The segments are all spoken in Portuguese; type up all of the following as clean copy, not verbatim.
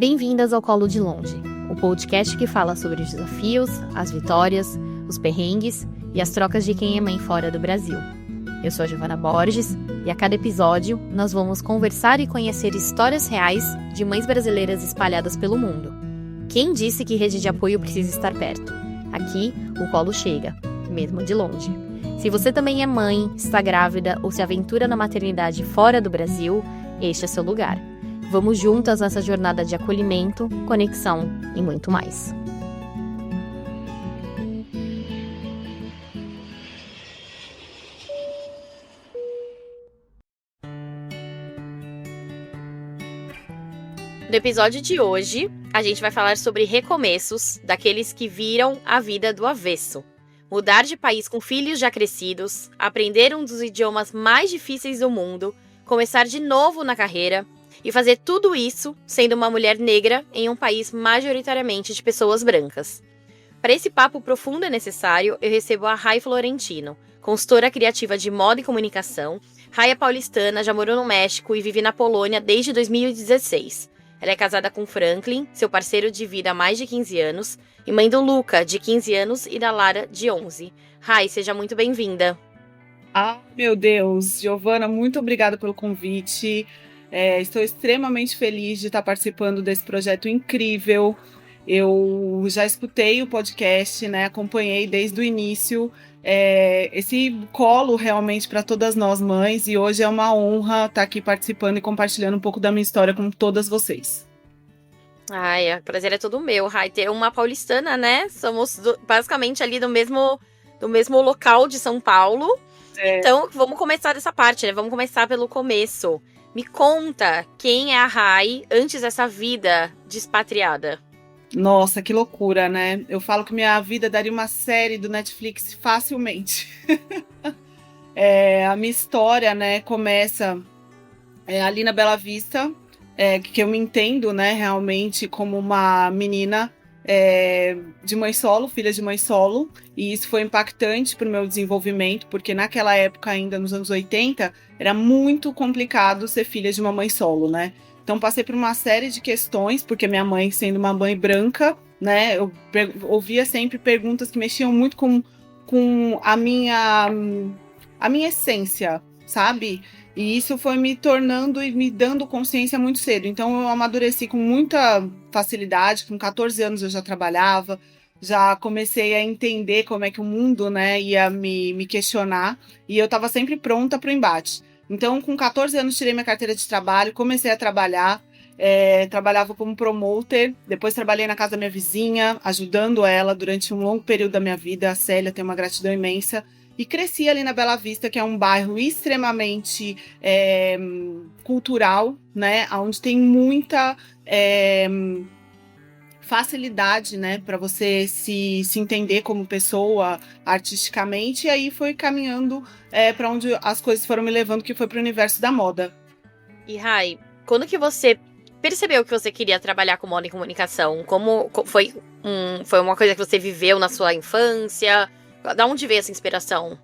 Bem-vindas ao Colo de Longe, o podcast que fala sobre os desafios, as vitórias, os perrengues e as trocas de quem é mãe fora do Brasil. Eu sou a Giovana Borges e a cada episódio nós vamos conversar e conhecer histórias reais de mães brasileiras espalhadas pelo mundo. Quem disse que rede de apoio precisa estar perto? Aqui, o colo chega, mesmo de longe. Se você também é mãe, está grávida ou se aventura na maternidade fora do Brasil, este é seu lugar. Vamos juntas nessa jornada de acolhimento, conexão e muito mais. No episódio de hoje, a gente vai falar sobre recomeços daqueles que viram a vida do avesso. Mudar de país com filhos já crescidos, aprender um dos idiomas mais difíceis do mundo, começar de novo na carreira e fazer tudo isso sendo uma mulher negra em um país majoritariamente de pessoas brancas. Para esse papo profundo e necessário, eu recebo a Rai Florentino, consultora criativa de moda e comunicação. Rai é paulistana, já morou no México e vive na Polônia desde 2016. Ela é casada com Franklin, seu parceiro de vida há mais de 15 anos, e mãe do Luca, de 15 anos, e da Lara, de 11. Rai, seja muito bem-vinda. Meu Deus, Giovana, muito obrigada pelo convite. Estou extremamente feliz de estar participando desse projeto incrível. Eu já escutei o podcast, né? Acompanhei desde o início. Esse colo realmente para todas nós mães, e hoje é uma honra estar aqui participando e compartilhando um pouco da minha história com todas vocês. Ai, o prazer é todo meu, Rai, ter uma paulistana, né? Somos basicamente ali do mesmo local de São Paulo. Então, vamos começar dessa parte, né? Vamos começar pelo começo. Me conta quem é a Rai antes dessa vida de expatriada. Nossa, que loucura, né? Eu falo que minha vida daria uma série do Netflix facilmente. A minha história, né, começa ali na Bela Vista, que eu me entendo, né, realmente como uma menina de mãe solo, filha de mãe solo, e isso foi impactante para o meu desenvolvimento, porque naquela época, ainda nos anos 80, era muito complicado ser filha de uma mãe solo, né? Então passei por uma série de questões, porque minha mãe, sendo uma mãe branca, né, eu ouvia sempre perguntas que mexiam muito com a minha essência, sabe? E isso foi me tornando e me dando consciência muito cedo. Então eu amadureci com muita facilidade. Com 14 anos eu já trabalhava, já comecei a entender como é que o mundo, né, ia me questionar. E eu estava sempre pronta para o embate. Então com 14 anos tirei minha carteira de trabalho, comecei a trabalhar. Trabalhava como promoter, depois trabalhei na casa da minha vizinha, ajudando ela durante um longo período da minha vida. A Célia tem uma gratidão imensa. E cresci ali na Bela Vista, que é um bairro extremamente cultural, né? Onde tem muita facilidade, né? Para você se entender como pessoa artisticamente. E aí foi caminhando para onde as coisas foram me levando, que foi para o universo da moda. E Rai, quando que você percebeu que você queria trabalhar com moda e comunicação? Como foi uma coisa que você viveu na sua infância? Da onde veio essa inspiração?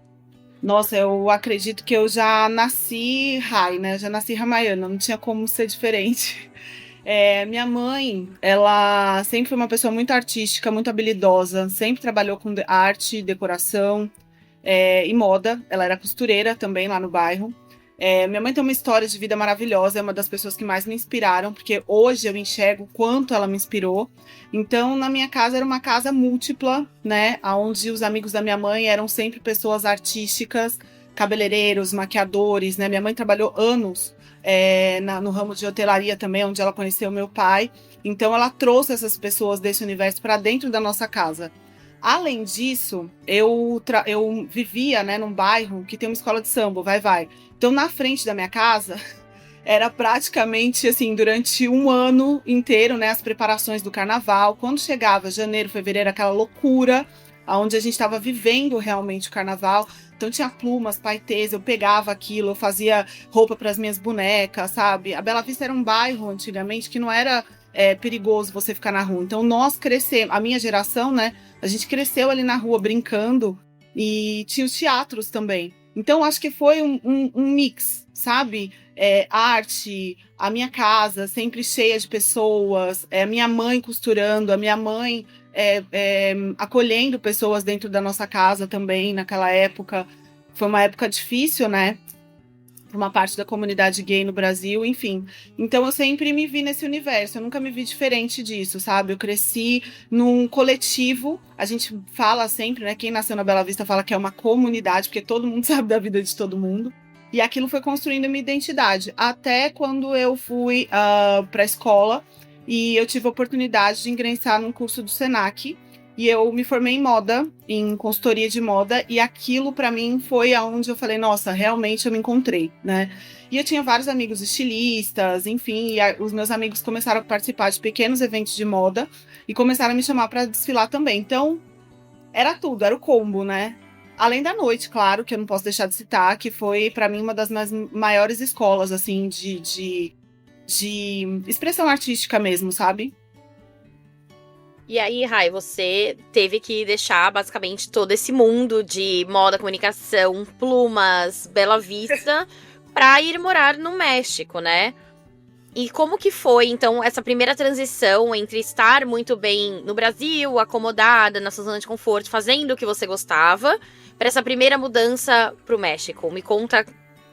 Nossa, eu acredito que eu já nasci Rai, né? Já nasci ramaiana, não tinha como ser diferente. Minha mãe, ela sempre foi uma pessoa muito artística, muito habilidosa, sempre trabalhou com arte, decoração e moda. Ela era costureira também lá no bairro. Minha mãe tem uma história de vida maravilhosa, é uma das pessoas que mais me inspiraram, porque hoje eu enxergo o quanto ela me inspirou. Então, na minha casa era uma casa múltipla, né, onde os amigos da minha mãe eram sempre pessoas artísticas, cabeleireiros, maquiadores, né. Minha mãe trabalhou anos no ramo de hotelaria também, onde ela conheceu meu pai. Então, ela trouxe essas pessoas desse universo para dentro da nossa casa. Além disso, eu vivia, né, num bairro que tem uma escola de samba, vai. Então, na frente da minha casa, era praticamente, assim, durante um ano inteiro, né, as preparações do carnaval. Quando chegava janeiro, fevereiro, aquela loucura, onde a gente estava vivendo realmente o carnaval. Então, tinha plumas, paetês, eu pegava aquilo, eu fazia roupa para as minhas bonecas, sabe? A Bela Vista era um bairro, antigamente, que não era perigoso você ficar na rua. Então, nós crescemos, a minha geração, né, a gente cresceu ali na rua brincando, e tinha os teatros também. Então, acho que foi um mix, sabe? Arte, a minha casa sempre cheia de pessoas, a minha mãe costurando, a minha mãe acolhendo pessoas dentro da nossa casa também, naquela época. Foi uma época difícil, né? Para uma parte da comunidade gay no Brasil, enfim. Então eu sempre me vi nesse universo, eu nunca me vi diferente disso, sabe? Eu cresci num coletivo, a gente fala sempre, né? Quem nasceu na Bela Vista fala que é uma comunidade, porque todo mundo sabe da vida de todo mundo. E aquilo foi construindo minha identidade, até quando eu fui para a escola e eu tive a oportunidade de ingressar num curso do Senac. E eu me formei em moda, em consultoria de moda, e aquilo para mim foi aonde eu falei, nossa, realmente eu me encontrei, né? E eu tinha vários amigos estilistas, enfim, e os meus amigos começaram a participar de pequenos eventos de moda e começaram a me chamar para desfilar também. Então, era tudo, era o combo, né? Além da noite, claro, que eu não posso deixar de citar, que foi para mim uma das minhas maiores escolas, assim, de expressão artística mesmo, sabe? E aí, Rai, você teve que deixar basicamente todo esse mundo de moda, comunicação, plumas, Bela Vista, pra ir morar no México, né? E como que foi, então, essa primeira transição entre estar muito bem no Brasil, acomodada na sua zona de conforto, fazendo o que você gostava, para essa primeira mudança pro México? Me conta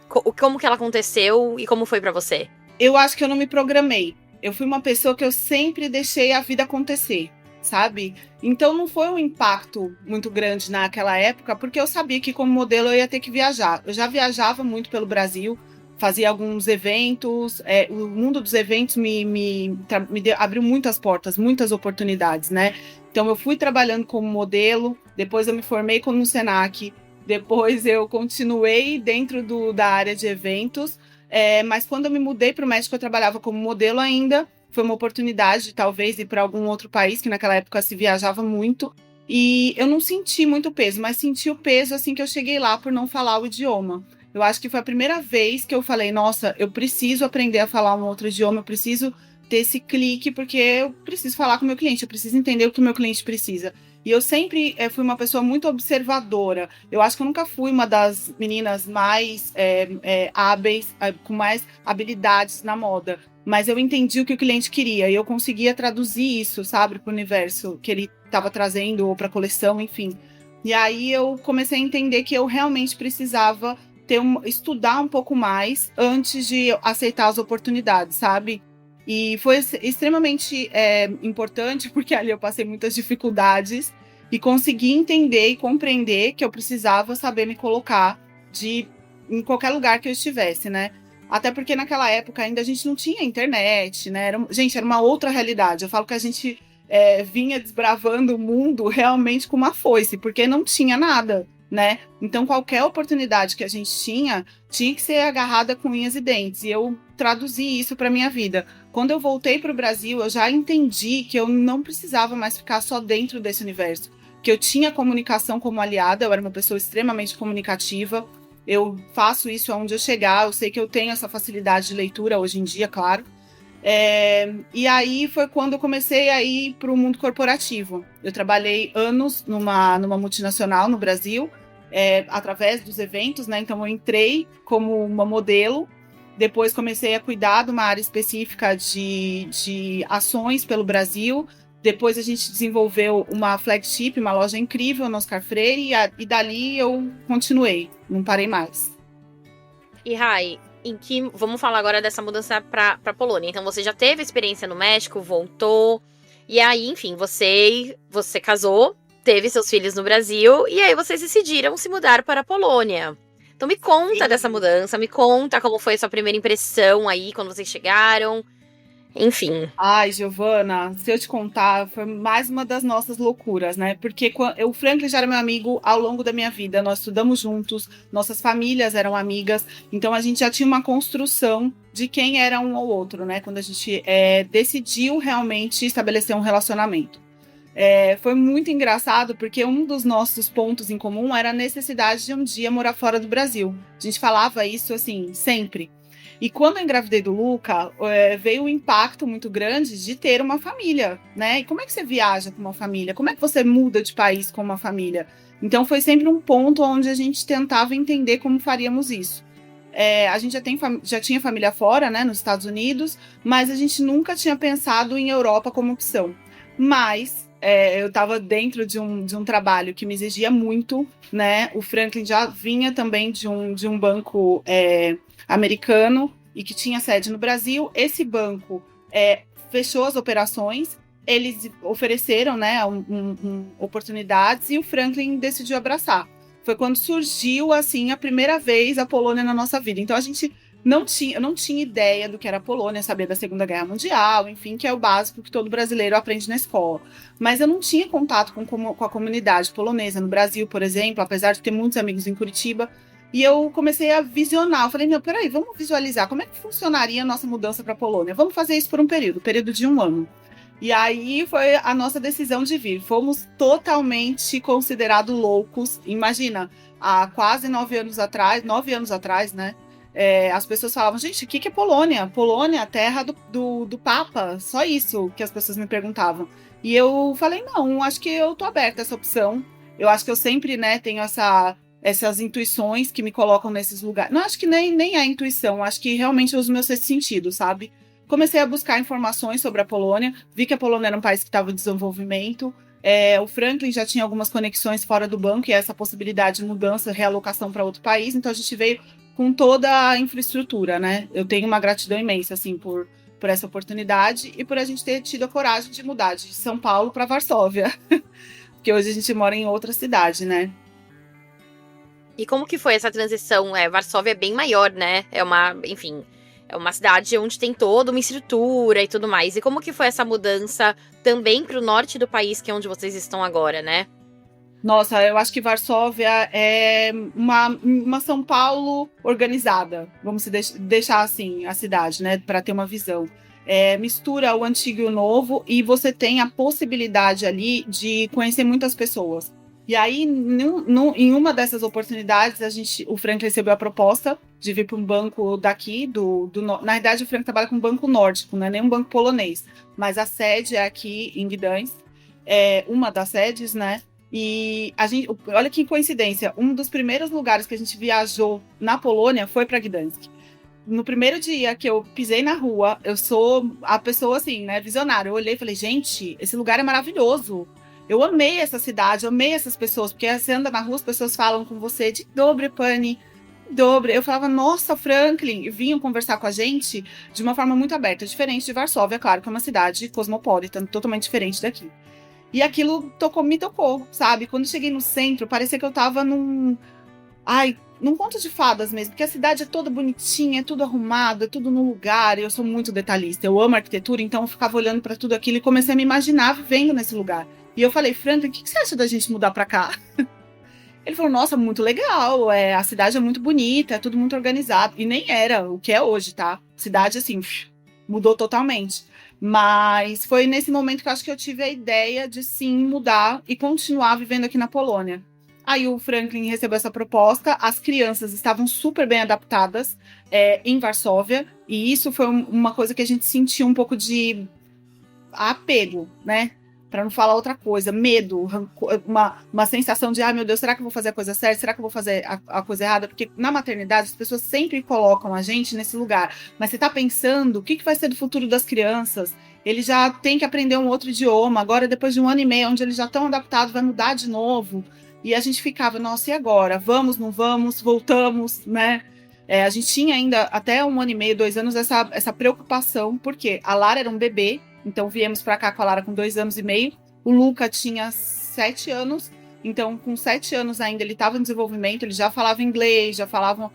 como que ela aconteceu e como foi para você. Eu acho que eu não me programei. Eu fui uma pessoa que eu sempre deixei a vida acontecer, sabe? Então não foi um impacto muito grande naquela época, porque eu sabia que como modelo eu ia ter que viajar. Eu já viajava muito pelo Brasil, fazia alguns eventos, o mundo dos eventos abriu muitas portas, muitas oportunidades, né? Então eu fui trabalhando como modelo, depois eu me formei no Senac, depois eu continuei dentro da área de eventos, mas quando eu me mudei para o México eu trabalhava como modelo ainda. Foi uma oportunidade de talvez ir para algum outro país, que naquela época se viajava muito. E eu não senti muito peso, mas senti o peso assim que eu cheguei lá por não falar o idioma. Eu acho que foi a primeira vez que eu falei, nossa, eu preciso aprender a falar um outro idioma, eu preciso ter esse clique, porque eu preciso falar com o meu cliente, eu preciso entender o que o meu cliente precisa. E eu sempre fui uma pessoa muito observadora. Eu acho que eu nunca fui uma das meninas mais hábeis, com mais habilidades na moda. Mas eu entendi o que o cliente queria e eu conseguia traduzir isso, sabe, para o universo que ele estava trazendo ou para a coleção, enfim. E aí eu comecei a entender que eu realmente precisava estudar um pouco mais antes de aceitar as oportunidades, sabe? E foi extremamente importante, porque ali eu passei muitas dificuldades e consegui entender e compreender que eu precisava saber me colocar em qualquer lugar que eu estivesse, né? Até porque naquela época ainda a gente não tinha internet, né? Era uma outra realidade. Eu falo que a gente vinha desbravando o mundo realmente com uma foice, porque não tinha nada, né? Então qualquer oportunidade que a gente tinha que ser agarrada com unhas e dentes. E eu traduzi isso para minha vida. Quando eu voltei para o Brasil, eu já entendi que eu não precisava mais ficar só dentro desse universo. Que eu tinha comunicação como aliada, eu era uma pessoa extremamente comunicativa. Eu faço isso aonde eu chegar, eu sei que eu tenho essa facilidade de leitura hoje em dia, claro. E aí foi quando eu comecei a ir para o mundo corporativo. Eu trabalhei anos numa multinacional no Brasil, através dos eventos, né? Então eu entrei como uma modelo, depois comecei a cuidar de uma área específica de ações pelo Brasil. Depois a gente desenvolveu uma flagship, uma loja incrível no Oscar Freire, e dali eu continuei, não parei mais. E Rai, vamos falar agora dessa mudança para Polônia. Então você já teve experiência no México, voltou, e aí, enfim, você casou, teve seus filhos no Brasil, e aí vocês decidiram se mudar para a Polônia. Então me conta dessa mudança, me conta como foi a sua primeira impressão aí, quando vocês chegaram. Enfim. Ai, Giovana, se eu te contar, foi mais uma das nossas loucuras, né? Porque o Franklin já era meu amigo ao longo da minha vida. Nós estudamos juntos, nossas famílias eram amigas, então a gente já tinha uma construção de quem era um ou outro, né? Quando a gente decidiu realmente estabelecer um relacionamento. Foi muito engraçado, porque um dos nossos pontos em comum era a necessidade de um dia morar fora do Brasil. A gente falava isso, assim, sempre. E quando eu engravidei do Luca, veio um impacto muito grande de ter uma família, né? E como é que você viaja com uma família? Como é que você muda de país com uma família? Então foi sempre um ponto onde a gente tentava entender como faríamos isso. A gente já tinha família fora, né, nos Estados Unidos, mas a gente nunca tinha pensado em Europa como opção. Mas eu estava dentro de um trabalho que me exigia muito, né? O Franklin já vinha também de um banco americano e que tinha sede no Brasil. Esse banco fechou as operações, eles ofereceram, né, oportunidades e o Franklin decidiu abraçar. Foi quando surgiu, assim, a primeira vez a Polônia na nossa vida. Então, eu não tinha ideia do que era a Polônia, sabia da Segunda Guerra Mundial, enfim, que é o básico que todo brasileiro aprende na escola. Mas eu não tinha contato com a comunidade polonesa no Brasil, por exemplo, apesar de ter muitos amigos em Curitiba. E eu comecei a visionar. Eu falei, não, peraí, vamos visualizar como é que funcionaria a nossa mudança para a Polônia. Vamos fazer isso por um período de 1 ano. E aí foi a nossa decisão de vir. Fomos totalmente considerados loucos. Imagina, há quase 9 anos atrás, né? As pessoas falavam, gente, o que é Polônia? Polônia, terra do Papa. Só isso que as pessoas me perguntavam. E eu falei, não, acho que eu tô aberta a essa opção. Eu acho que eu sempre, né, tenho essas intuições que me colocam nesses lugares. Não acho que nem é intuição, acho que realmente eu uso meu sexto sentido, sabe? Comecei a buscar informações sobre a Polônia, vi que a Polônia era um país que estava em desenvolvimento. O Franklin já tinha algumas conexões fora do banco e essa possibilidade de mudança, realocação para outro país. Então a gente veio com toda a infraestrutura, né? Eu tenho uma gratidão imensa, assim, por essa oportunidade e por a gente ter tido a coragem de mudar de São Paulo para Varsóvia. Porque hoje a gente mora em outra cidade, né? E como que foi essa transição? Varsóvia é bem maior, né? É uma cidade onde tem toda uma estrutura e tudo mais. E como que foi essa mudança também para o norte do país, que é onde vocês estão agora, né? Nossa, eu acho que Varsóvia é uma São Paulo organizada. Vamos deixar assim a cidade, né? Para ter uma visão. Mistura o antigo e o novo e você tem a possibilidade ali de conhecer muitas pessoas. E aí, em uma dessas oportunidades, o Frank recebeu a proposta de vir para um banco daqui, na verdade, o Frank trabalha com um banco nórdico, não é nem um banco polonês, mas a sede é aqui em Gdańsk, uma das sedes, né? E olha que coincidência, um dos primeiros lugares que a gente viajou na Polônia foi para Gdańsk. No primeiro dia que eu pisei na rua, eu sou a pessoa assim, né, visionária. Eu olhei e falei, gente, esse lugar é maravilhoso. Eu amei essa cidade, eu amei essas pessoas, porque você anda na rua, as pessoas falam com você de dobre, pane, dobre. Eu falava, nossa, Franklin, e vinham conversar com a gente de uma forma muito aberta, diferente de Varsóvia, claro, que é uma cidade cosmopolita, totalmente diferente daqui. E aquilo me tocou, sabe? Quando eu cheguei no centro, parecia que eu tava num conto de fadas mesmo, porque a cidade é toda bonitinha, é tudo arrumado, é tudo no lugar, e eu sou muito detalhista, eu amo arquitetura, então eu ficava olhando para tudo aquilo e comecei a me imaginar vivendo nesse lugar. E eu falei, Franklin, o que você acha da gente mudar para cá? Ele falou, nossa, muito legal, a cidade é muito bonita, é tudo muito organizado, e nem era o que é hoje, tá? Cidade, assim, mudou totalmente. Mas foi nesse momento que eu acho que eu tive a ideia de sim mudar e continuar vivendo aqui na Polônia. Aí o Franklin recebeu essa proposta, as crianças estavam super bem adaptadas em Varsóvia, e isso foi uma coisa que a gente sentiu um pouco de apego, né? Para não falar outra coisa, medo, uma sensação de, meu Deus, será que eu vou fazer a coisa certa? Será que eu vou fazer a coisa errada? Porque na maternidade as pessoas sempre colocam a gente nesse lugar. Mas você tá pensando, o que vai ser do futuro das crianças? Eles já têm que aprender um outro idioma, agora depois de 1 ano e meio, onde eles já estão adaptados, vai mudar de novo. E a gente ficava, nossa, e agora? Vamos, não vamos? Voltamos, né? A gente tinha ainda, até 1 ano e meio, 2 anos, essa preocupação, porque a Lara era um bebê, então viemos para cá com a Lara com 2 anos e meio, o Luca tinha 7 anos, então com 7 anos ainda ele estava em desenvolvimento, ele já falava inglês, já falava,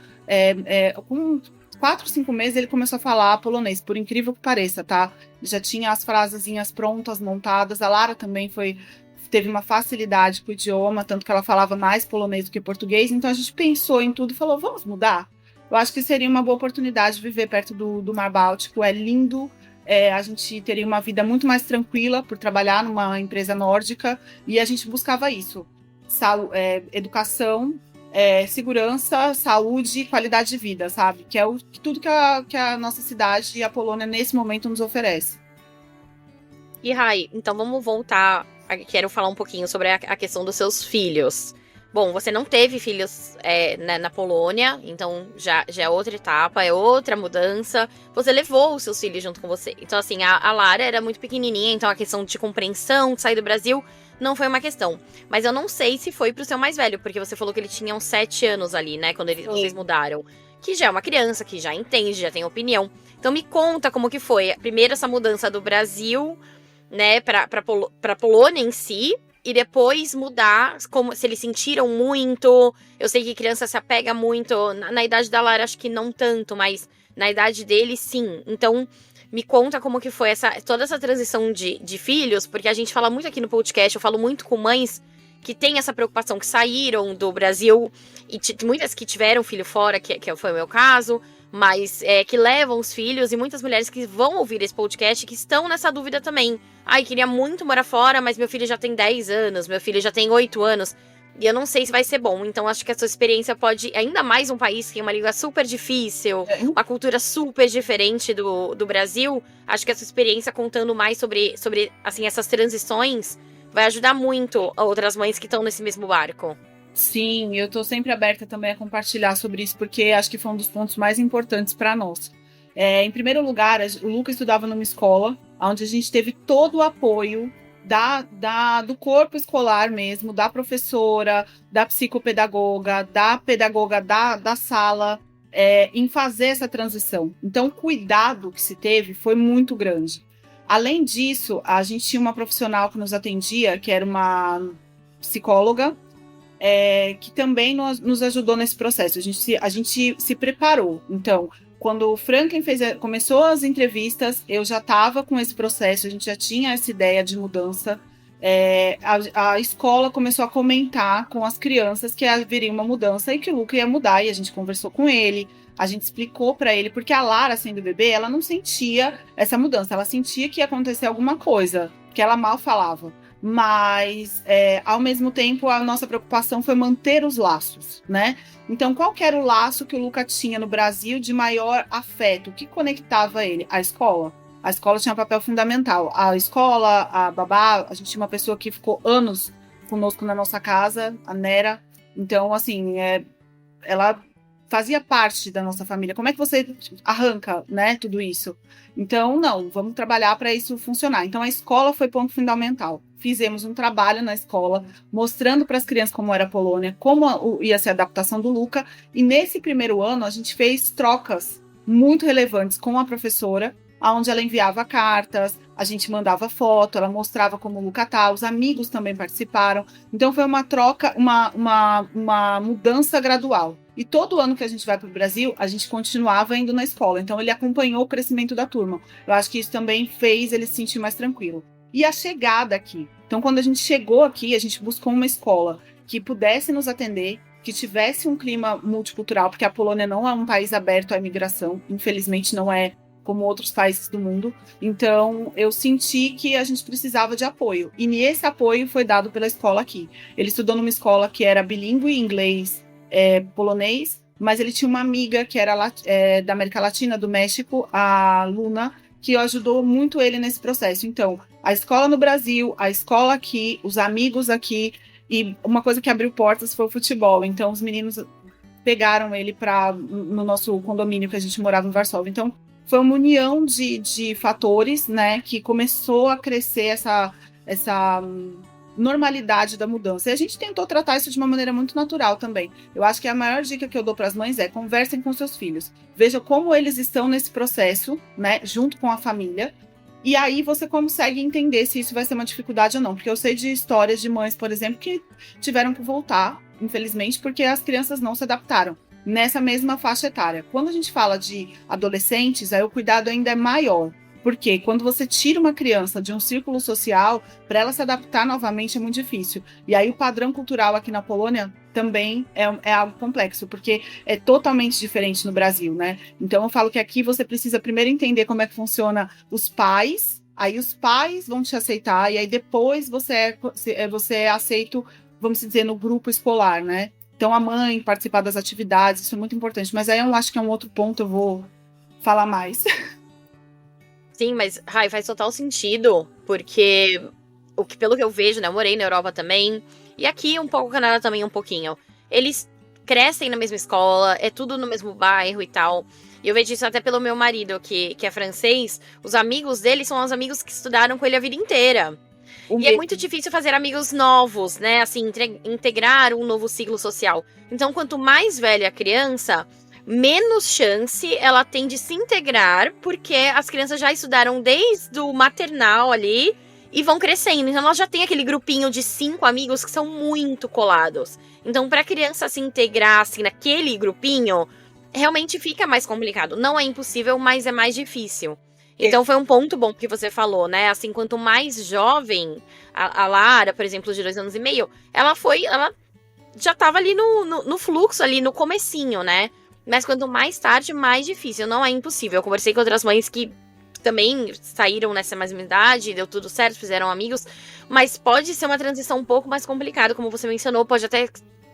com 4, 5 meses ele começou a falar polonês, por incrível que pareça, tá? Já tinha as frasezinhas prontas, montadas, a Lara também teve uma facilidade com o idioma, tanto que ela falava mais polonês do que português, então a gente pensou em tudo e falou, vamos mudar? Eu acho que seria uma boa oportunidade de viver perto do Mar Báltico, é lindo, a gente teria uma vida muito mais tranquila por trabalhar numa empresa nórdica, e a gente buscava isso, educação, segurança, saúde e qualidade de vida, sabe? Que é tudo que a nossa cidade e a Polônia nesse momento nos oferece. E Rai, então vamos voltar. Quero falar um pouquinho sobre a questão dos seus filhos. Bom, você não teve filhos na Polônia, então já é outra etapa, é outra mudança. Você levou os seus filhos junto com você. Então, assim, a Lara era muito pequenininha, então a questão de compreensão, de sair do Brasil, não foi uma questão. Mas eu não sei se foi pro seu mais velho, porque você falou que ele tinha uns 7 anos ali, né, quando vocês mudaram. Que já é uma criança, que já entende, já tem opinião. Então me conta como que foi. Primeiro essa mudança do Brasil, né, pra Polônia em si, e depois mudar, como se eles sentiram muito. Eu sei que criança se apega muito. Na idade da Lara, acho que não tanto, mas na idade dele, sim. Então, me conta como que foi toda essa transição de filhos, porque a gente fala muito aqui no podcast, eu falo muito com mães que têm essa preocupação, que saíram do Brasil, e muitas que tiveram filho fora, que foi o meu caso, mas que levam os filhos, e muitas mulheres que vão ouvir esse podcast que estão nessa dúvida também. Ai, queria muito morar fora, mas meu filho já tem 10 anos, meu filho já tem 8 anos, e eu não sei se vai ser bom. Então, acho que a sua experiência pode, ainda mais um país que tem uma língua super difícil, uma cultura super diferente do Brasil, acho que a sua experiência contando mais sobre assim, essas transições vai ajudar muito outras mães que estão nesse mesmo barco. Sim, eu tô sempre aberta também a compartilhar sobre isso, porque acho que foi um dos pontos mais importantes para nós. Em primeiro lugar, o Luca estudava numa escola onde a gente teve todo o apoio do corpo escolar mesmo, da professora, da psicopedagoga, da pedagoga da sala, em fazer essa transição. Então, o cuidado que se teve foi muito grande. Além disso, a gente tinha uma profissional que nos atendia, que era uma psicóloga, que também nos ajudou nesse processo. A gente se preparou. Então, quando o Franklin começou as entrevistas, eu já estava com esse processo, a gente já tinha essa ideia de mudança. A escola começou a comentar com as crianças que haveria uma mudança e que o Luca ia mudar, e a gente conversou com ele, a gente explicou para ele, porque a Lara, sendo bebê, ela não sentia essa mudança, ela sentia que ia acontecer alguma coisa, que ela mal falava. Mas, ao mesmo tempo, a nossa preocupação foi manter os laços, né? Então, qual que era o laço que o Luca tinha no Brasil de maior afeto? O que conectava ele? A escola. A escola tinha um papel fundamental. A escola, a babá, a gente tinha uma pessoa que ficou anos conosco na nossa casa, a Nera. Então, assim, ela fazia parte da nossa família. Como é que você arranca, né, tudo isso? Então, não, vamos trabalhar para isso funcionar. Então, a escola foi ponto fundamental. Fizemos um trabalho na escola, mostrando para as crianças como era a Polônia, como ia ser a adaptação do Luca. E nesse primeiro ano, a gente fez trocas muito relevantes com a professora, onde ela enviava cartas, a gente mandava foto, ela mostrava como o Luca tá, os amigos também participaram. Então foi uma troca, uma mudança gradual. E todo ano que a gente vai para o Brasil, a gente continuava indo na escola. Então ele acompanhou o crescimento da turma. Eu acho que isso também fez ele se sentir mais tranquilo. E a chegada aqui. Então quando a gente chegou aqui, a gente buscou uma escola que pudesse nos atender, que tivesse um clima multicultural, porque a Polônia não é um país aberto à imigração, infelizmente não é como outros países do mundo. Então, eu senti que a gente precisava de apoio. E esse apoio foi dado pela escola aqui. Ele estudou numa escola que era bilíngue, inglês, polonês, mas ele tinha uma amiga que era da América Latina, do México, a Luna, que ajudou muito ele nesse processo. Então, a escola no Brasil, a escola aqui, os amigos aqui, e uma coisa que abriu portas foi o futebol. Então, os meninos pegaram ele no nosso condomínio que a gente morava em Varsóvia. Então, foi uma união de fatores, né, que começou a crescer essa normalidade da mudança. E a gente tentou tratar isso de uma maneira muito natural também. Eu acho que a maior dica que eu dou para as mães é: conversem com seus filhos. Veja como eles estão nesse processo, né, junto com a família. E aí você consegue entender se isso vai ser uma dificuldade ou não. Porque eu sei de histórias de mães, por exemplo, que tiveram que voltar, infelizmente, porque as crianças não se adaptaram nessa mesma faixa etária. Quando a gente fala de adolescentes, aí o cuidado ainda é maior. Porque quando você tira uma criança de um círculo social, para ela se adaptar novamente é muito difícil. E aí o padrão cultural aqui na Polônia também é algo complexo, porque é totalmente diferente no Brasil, né? Então eu falo que aqui você precisa primeiro entender como é que funciona os pais, aí os pais vão te aceitar, e aí depois você é aceito, vamos dizer, no grupo escolar, né? Então, a mãe participar das atividades, isso é muito importante. Mas aí eu acho que é um outro ponto, eu vou falar mais. Sim, mas Rai, faz total sentido, porque pelo que eu vejo, né, eu morei na Europa também, e aqui um pouco, o Canadá também um pouquinho, eles crescem na mesma escola, é tudo no mesmo bairro e tal. E eu vejo isso até pelo meu marido, que é francês. Os amigos dele são os amigos que estudaram com ele a vida inteira. O E é mesmo. muito difícil fazer amigos novos, né? Assim, integrar um novo ciclo social. Então, quanto mais velha a criança, menos chance ela tem de se integrar, porque as crianças já estudaram desde o maternal ali e vão crescendo. Então, ela já tem aquele grupinho de 5 amigos que são muito colados. Então, para a criança se integrar assim naquele grupinho, realmente fica mais complicado. Não é impossível, mas é mais difícil. Então foi um ponto bom que você falou, né? Assim, quanto mais jovem a Lara, por exemplo, de 2 anos e meio, ela já tava ali no fluxo, ali no comecinho, né? Mas quanto mais tarde, mais difícil. Não é impossível. Eu conversei com outras mães que também saíram nessa mesma idade, deu tudo certo, fizeram amigos. Mas pode ser uma transição um pouco mais complicada, como você mencionou. Pode até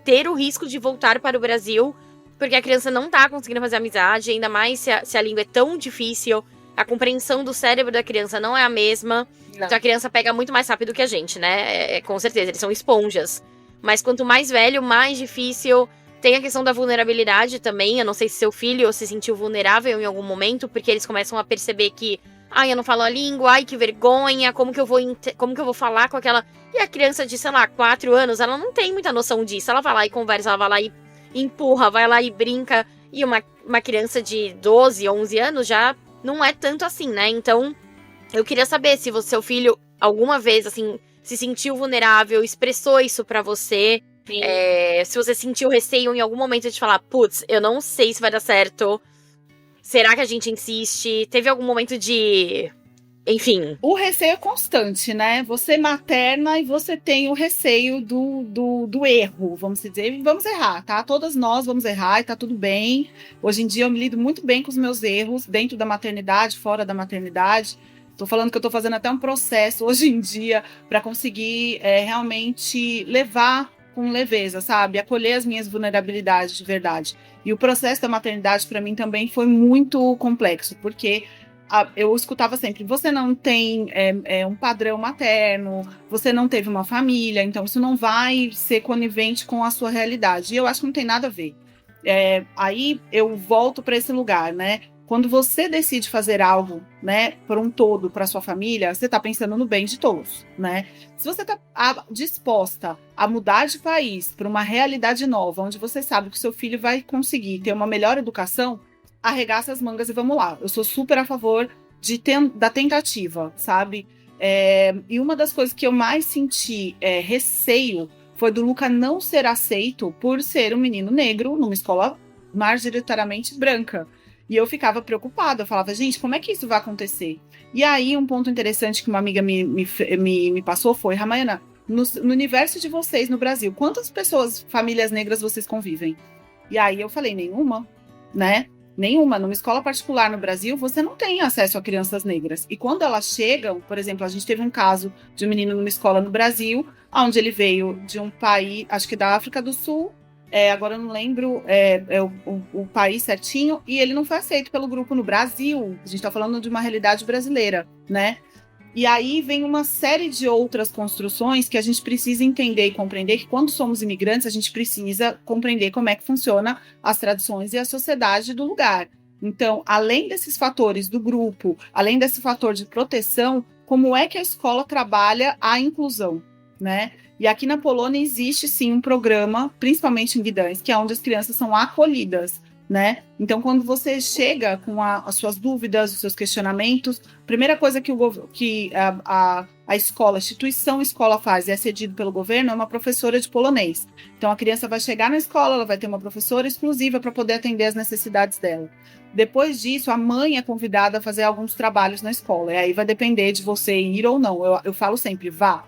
ter o risco de voltar para o Brasil, porque a criança não tá conseguindo fazer amizade, ainda mais se a língua é tão difícil. A compreensão do cérebro da criança não é a mesma. Não. Então a criança pega muito mais rápido que a gente, né? Com certeza, eles são esponjas. Mas quanto mais velho, mais difícil. Tem a questão da vulnerabilidade também. Eu não sei se seu filho se sentiu vulnerável em algum momento, porque eles começam a perceber que, ai, eu não falo a língua, ai, que vergonha, como que eu vou falar com aquela. E a criança de, sei lá, 4 anos, ela não tem muita noção disso. Ela vai lá e conversa, ela vai lá e empurra, vai lá e brinca. E uma criança de 12, 11 anos já não é tanto assim, né? Então, eu queria saber se seu filho alguma vez, assim, se sentiu vulnerável, expressou isso pra você. Se você sentiu receio em algum momento de falar, putz, eu não sei se vai dar certo. Será que a gente insiste? Teve algum momento de... Enfim. O receio é constante, né? Você materna e você tem o receio do erro, vamos dizer. E vamos errar, tá? Todas nós vamos errar e tá tudo bem. Hoje em dia eu me lido muito bem com os meus erros, dentro da maternidade, fora da maternidade. Tô falando que eu tô fazendo até um processo hoje em dia para conseguir realmente levar com leveza, sabe? Acolher as minhas vulnerabilidades de verdade. E o processo da maternidade para mim também foi muito complexo, porque eu escutava sempre, você não tem um padrão materno, você não teve uma família, então isso não vai ser conivente com a sua realidade. E eu acho que não tem nada a ver. Aí eu volto para esse lugar, né? Quando você decide fazer algo, né, por um todo, para sua família, você está pensando no bem de todos, né? Se você está disposta a mudar de país para uma realidade nova, onde você sabe que o seu filho vai conseguir ter uma melhor educação, arregaça as mangas e vamos lá. Eu sou super a favor da tentativa, sabe? E uma das coisas que eu mais senti receio foi do Luca não ser aceito por ser um menino negro numa escola majoritariamente branca. E eu ficava preocupada, eu falava, gente, como é que isso vai acontecer? E aí, um ponto interessante que uma amiga me passou foi, Ramayana, no universo de vocês no Brasil, quantas pessoas, famílias negras, vocês convivem? E aí eu falei, nenhuma, né? Nenhuma. Numa escola particular no Brasil, você não tem acesso a crianças negras. E quando elas chegam, por exemplo, a gente teve um caso de um menino numa escola no Brasil, onde ele veio de um país, acho que da África do Sul, agora eu não lembro o país certinho, e ele não foi aceito pelo grupo no Brasil. A gente está falando de uma realidade brasileira, né? E aí vem uma série de outras construções que a gente precisa entender e compreender que quando somos imigrantes, a gente precisa compreender como é que funciona as tradições e a sociedade do lugar. Então, além desses fatores do grupo, além desse fator de proteção, como é que a escola trabalha a inclusão, né? E aqui na Polônia existe sim um programa, principalmente em Gdańsk, que é onde as crianças são acolhidas, né? Então, quando você chega com as suas dúvidas, os seus questionamentos, a primeira coisa que a escola, a instituição escola faz e é cedido pelo governo é uma professora de polonês. Então, a criança vai chegar na escola, ela vai ter uma professora exclusiva para poder atender as necessidades dela. Depois disso, a mãe é convidada a fazer alguns trabalhos na escola. E aí vai depender de você ir ou não. Eu falo sempre, vá.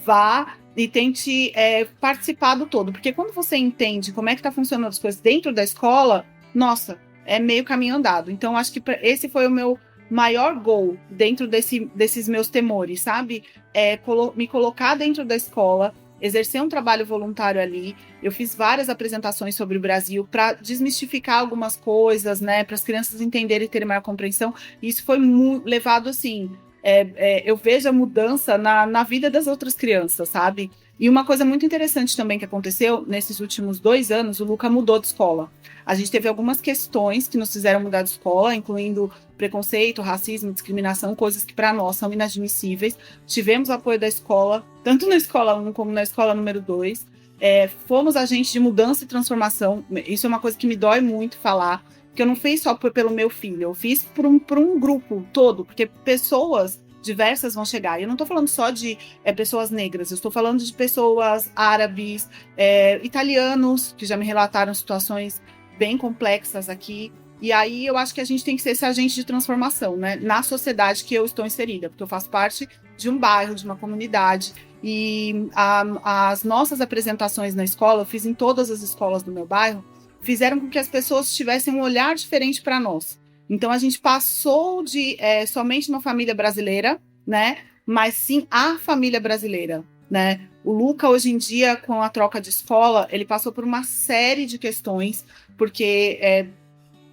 Vá e tente participar do todo. Porque quando você entende como é que está funcionando as coisas dentro da escola, nossa, é meio caminho andado. Então, acho que esse foi o meu maior goal dentro desses meus temores, sabe? Me colocar dentro da escola, exercer um trabalho voluntário ali. Eu fiz várias apresentações sobre o Brasil para desmistificar algumas coisas, né? Para as crianças entenderem e terem maior compreensão. E isso foi levado assim... eu vejo a mudança na vida das outras crianças, sabe? E uma coisa muito interessante também que aconteceu, nesses últimos 2 anos, o Luca mudou de escola. A gente teve algumas questões que nos fizeram mudar de escola, incluindo preconceito, racismo, discriminação, coisas que para nós são inadmissíveis. Tivemos o apoio da escola, tanto na escola 1 como na escola número 2. Fomos agentes de mudança e transformação. Isso é uma coisa que me dói muito falar, que eu não fiz só pelo meu filho, eu fiz por um grupo todo, porque pessoas diversas vão chegar. E eu não estou falando só de pessoas negras, eu estou falando de pessoas árabes, italianos, que já me relataram situações bem complexas aqui. E aí eu acho que a gente tem que ser esse agente de transformação, né? Na sociedade que eu estou inserida, porque eu faço parte de um bairro, de uma comunidade. E as nossas apresentações na escola, eu fiz em todas as escolas do meu bairro, fizeram com que as pessoas tivessem um olhar diferente para nós. Então a gente passou de somente uma família brasileira, né? Mas sim a família brasileira, né? O Luca, hoje em dia, com a troca de escola, ele passou por uma série de questões, porque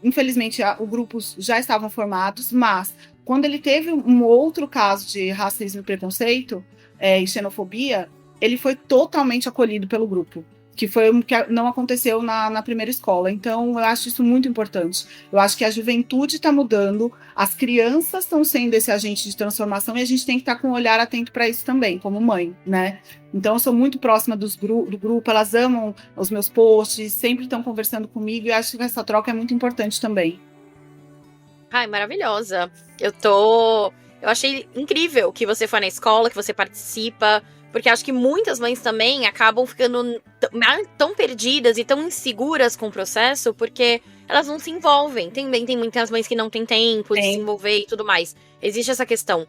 infelizmente os grupos já estavam formados, mas quando ele teve um outro caso de racismo e preconceito e xenofobia, ele foi totalmente acolhido pelo grupo, que foi o que não aconteceu na primeira escola. Então, eu acho isso muito importante. Eu acho que a juventude está mudando, as crianças estão sendo esse agente de transformação e a gente tem que estar com um olhar atento para isso também, como mãe, né? Então, eu sou muito próxima do grupo, elas amam os meus posts, sempre estão conversando comigo e acho que essa troca é muito importante também. Ai, maravilhosa. Eu achei incrível que você foi na escola, que você participa. Porque acho que muitas mães também acabam ficando tão perdidas e tão inseguras com o processo, porque elas não se envolvem. Também tem muitas mães que não têm tempo de se envolver e tudo mais. Existe essa questão.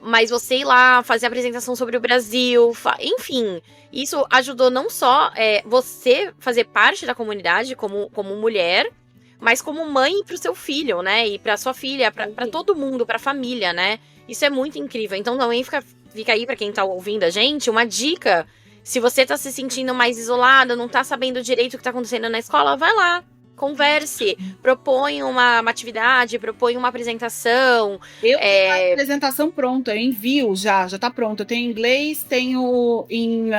Mas você ir lá fazer apresentação sobre o Brasil, enfim, isso ajudou não só você fazer parte da comunidade como mulher, mas como mãe pro seu filho, né? E pra sua filha, pra todo mundo, pra família, né? Isso é muito incrível. Então também fica aí pra quem tá ouvindo a gente, uma dica. Se você tá se sentindo mais isolada, não tá sabendo direito o que tá acontecendo na escola, vai lá, converse, propõe uma atividade, propõe uma apresentação. Eu tenho a apresentação pronta, eu envio já tá pronto. Eu tenho em inglês, tenho em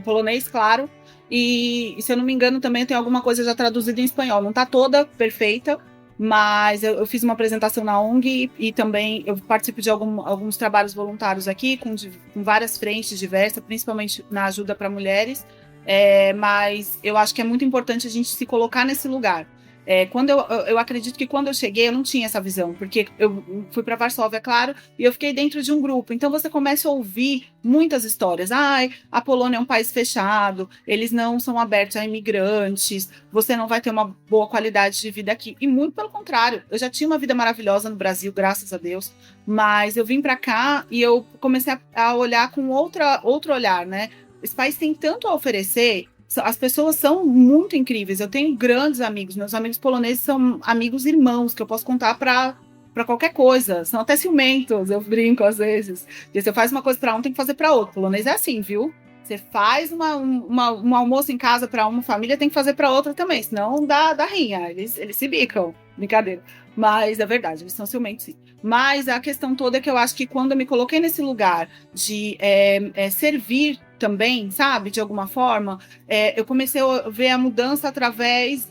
polonês, claro. E se eu não me engano, também tem alguma coisa já traduzida em espanhol. Não tá toda perfeita, mas eu fiz uma apresentação na ONG e também eu participo de alguns trabalhos voluntários aqui, com várias frentes diversas, principalmente na ajuda para mulheres. Mas eu acho que é muito importante a gente se colocar nesse lugar. Quando eu acredito que quando eu cheguei, eu não tinha essa visão, porque eu fui para Varsóvia, claro, e eu fiquei dentro de um grupo. Então você começa a ouvir muitas histórias. A Polônia é um país fechado, eles não são abertos a imigrantes, você não vai ter uma boa qualidade de vida aqui. E muito pelo contrário, eu já tinha uma vida maravilhosa no Brasil, graças a Deus, mas eu vim para cá e eu comecei a olhar com outro olhar, né? Esse país tem tanto a oferecer. As pessoas são muito incríveis. Eu tenho grandes amigos. Meus amigos poloneses são amigos irmãos que eu posso contar para qualquer coisa. São até ciumentos, eu brinco às vezes. E você faz uma coisa para um, tem que fazer para outro. Polonês é assim, viu? Você faz um almoço em casa para uma família, tem que fazer para outra também, senão dá rinha. Eles se bicam. Brincadeira. Mas é verdade, eles são ciumentos, sim. Mas a questão toda é que eu acho que quando eu me coloquei nesse lugar de servir também, sabe, de alguma forma, eu comecei a ver a mudança através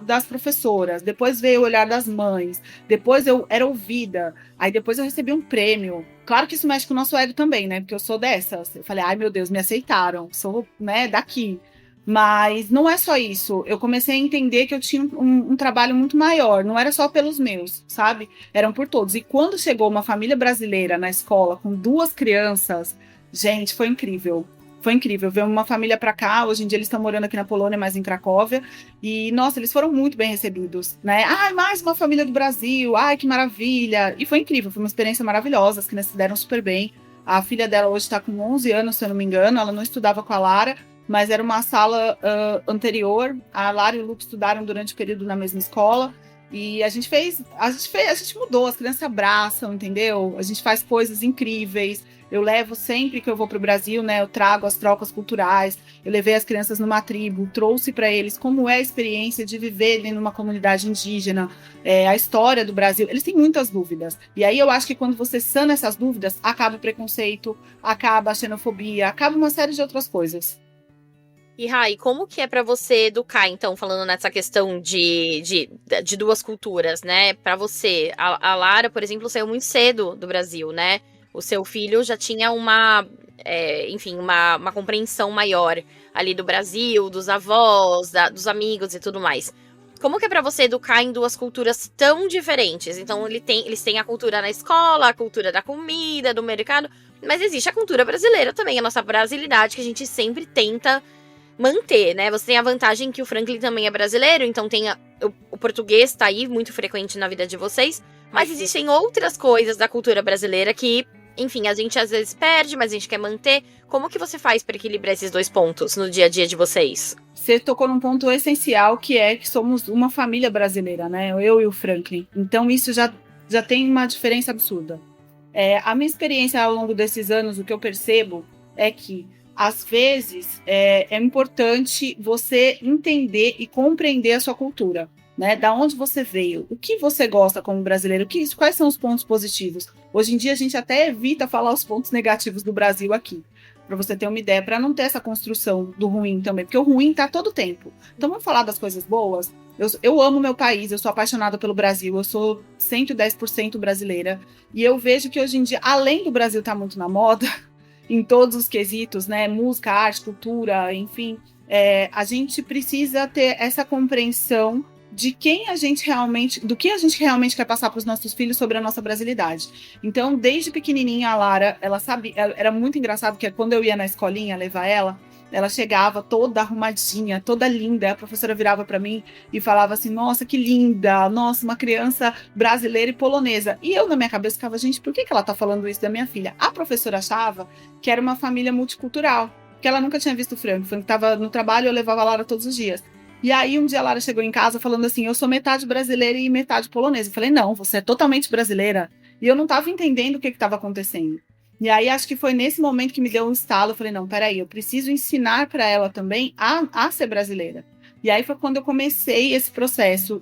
das professoras, depois veio o olhar das mães, depois eu era ouvida, aí depois eu recebi um prêmio. Claro que isso mexe com o nosso ego também, né, porque eu sou dessas. Eu falei, ai meu Deus, me aceitaram, sou, né, daqui. Mas não é só isso. Eu comecei a entender que eu tinha um trabalho muito maior. Não era só pelos meus, sabe? Eram por todos. E quando chegou uma família brasileira na escola com 2 crianças, gente, foi incrível. Foi incrível ver uma família para cá. Hoje em dia eles estão morando aqui na Polônia, mas em Cracóvia. E, nossa, eles foram muito bem recebidos, né? Ai, mais uma família do Brasil. Ai, que maravilha. E foi incrível. Foi uma experiência maravilhosa. As crianças se deram super bem. A filha dela hoje está com 11 anos, se eu não me engano. Ela não estudava com a Lara, mas era uma sala anterior. A Lara e o Luke estudaram durante o período na mesma escola. E a gente mudou. As crianças se abraçam, entendeu? A gente faz coisas incríveis. Eu levo sempre que eu vou para o Brasil, né? Eu trago as trocas culturais, eu levei as crianças numa tribo, trouxe para eles como é a experiência de viver numa comunidade indígena, a história do Brasil. Eles têm muitas dúvidas. E aí eu acho que quando você sana essas dúvidas, acaba o preconceito, acaba a xenofobia, acaba uma série de outras coisas. E, Rai, como que é pra você educar, então, falando nessa questão de duas culturas, né? Pra você, a Lara, por exemplo, saiu muito cedo do Brasil, né? O seu filho já tinha enfim, uma compreensão maior ali do Brasil, dos avós, dos amigos e tudo mais. Como que é pra você educar em duas culturas tão diferentes? Então, eles têm a cultura na escola, a cultura da comida, do mercado, mas existe a cultura brasileira também, a nossa brasilidade, que a gente sempre tenta manter, né? Você tem a vantagem que o Franklin também é brasileiro, então o português tá aí muito frequente na vida de vocês, mas existem outras coisas da cultura brasileira que, enfim, a gente às vezes perde, mas a gente quer manter. Como que você faz para equilibrar esses dois pontos no dia a dia de vocês? Você tocou num ponto essencial, que é que somos uma família brasileira, né? Eu e o Franklin. Então isso já tem uma diferença absurda. A minha experiência ao longo desses anos, o que eu percebo é que às vezes é importante você entender e compreender a sua cultura, né? Da onde você veio, o que você gosta como brasileiro, quais são os pontos positivos. Hoje em dia a gente até evita falar os pontos negativos do Brasil aqui, para você ter uma ideia, para não ter essa construção do ruim também, porque o ruim tá todo tempo. Então vamos falar das coisas boas. Eu amo meu país, eu sou apaixonada pelo Brasil, eu sou 110% brasileira, e eu vejo que hoje em dia, além do Brasil estar muito na moda, em todos os quesitos, né? Música, arte, cultura, enfim. A gente precisa ter essa compreensão de do que a gente realmente quer passar para os nossos filhos sobre a nossa brasilidade. Então, desde pequenininha, a Lara, ela sabia, era muito engraçado, porque quando eu ia na escolinha levar ela chegava toda arrumadinha, toda linda. A professora virava para mim e falava assim: nossa, que linda! Nossa, uma criança brasileira e polonesa. E eu, na minha cabeça, ficava: gente, por que ela tá falando isso da minha filha? A professora achava que era uma família multicultural, que ela nunca tinha visto o Frank. O Frank estava no trabalho, eu levava a Lara todos os dias. E aí, um dia a Lara chegou em casa falando assim: eu sou metade brasileira e metade polonesa. Eu falei: não, você é totalmente brasileira. E eu não estava entendendo o que estava acontecendo. E aí, acho que foi nesse momento que me deu um estalo. Eu falei: não, peraí, eu preciso ensinar para ela também a ser brasileira. E aí foi quando eu comecei esse processo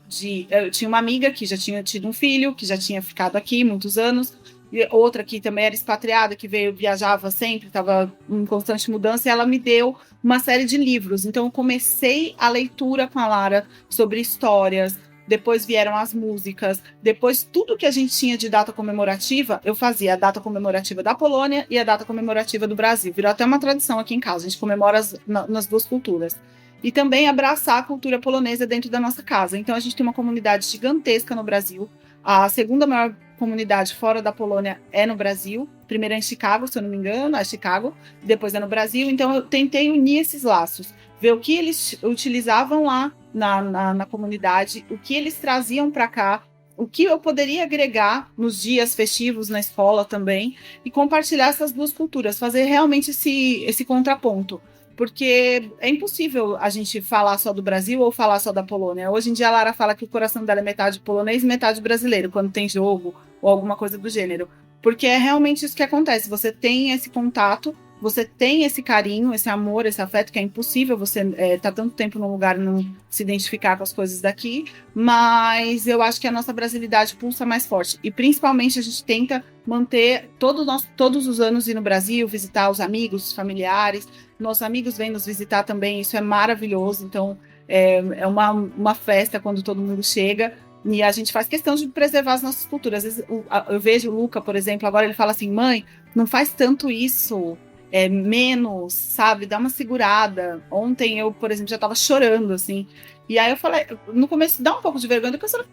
eu tinha uma amiga que já tinha tido um filho, que já tinha ficado aqui muitos anos, e outra que também era expatriada, que viajava sempre, estava em constante mudança, e ela me deu uma série de livros. Então eu comecei a leitura com a Lara sobre histórias, depois vieram as músicas, depois tudo que a gente tinha de data comemorativa, eu fazia a data comemorativa da Polônia e a data comemorativa do Brasil. Virou até uma tradição aqui em casa, a gente comemora nas duas culturas. E também abraçar a cultura polonesa dentro da nossa casa. Então a gente tem uma comunidade gigantesca no Brasil. A segunda maior comunidade fora da Polônia é no Brasil. Primeiro é em Chicago, se eu não me engano, é Chicago. Depois é no Brasil. Então eu tentei unir esses laços, ver o que eles utilizavam lá na comunidade, o que eles traziam para cá, o que eu poderia agregar nos dias festivos na escola também, e compartilhar essas duas culturas, fazer realmente esse contraponto. Porque é impossível a gente falar só do Brasil ou falar só da Polônia. Hoje em dia a Lara fala que o coração dela é metade polonês e metade brasileiro, quando tem jogo ou alguma coisa do gênero. Porque é realmente isso que acontece. Você tem esse contato, você tem esse carinho, esse amor, esse afeto, que é impossível você estar tanto tempo num lugar e não se identificar com as coisas daqui, mas eu acho que a nossa brasilidade pulsa mais forte. E principalmente a gente tenta manter todos os anos ir no Brasil, visitar os amigos, os familiares. Nossos amigos vêm nos visitar também, isso é maravilhoso. Então é uma festa quando todo mundo chega. E a gente faz questão de preservar as nossas culturas. Às vezes eu vejo o Luca, por exemplo, agora ele fala assim: mãe, não faz tanto isso, menos, sabe? Dá uma segurada. Ontem eu, por exemplo, já tava chorando, assim. E aí eu falei, no começo dá um pouco de vergonha, depois eu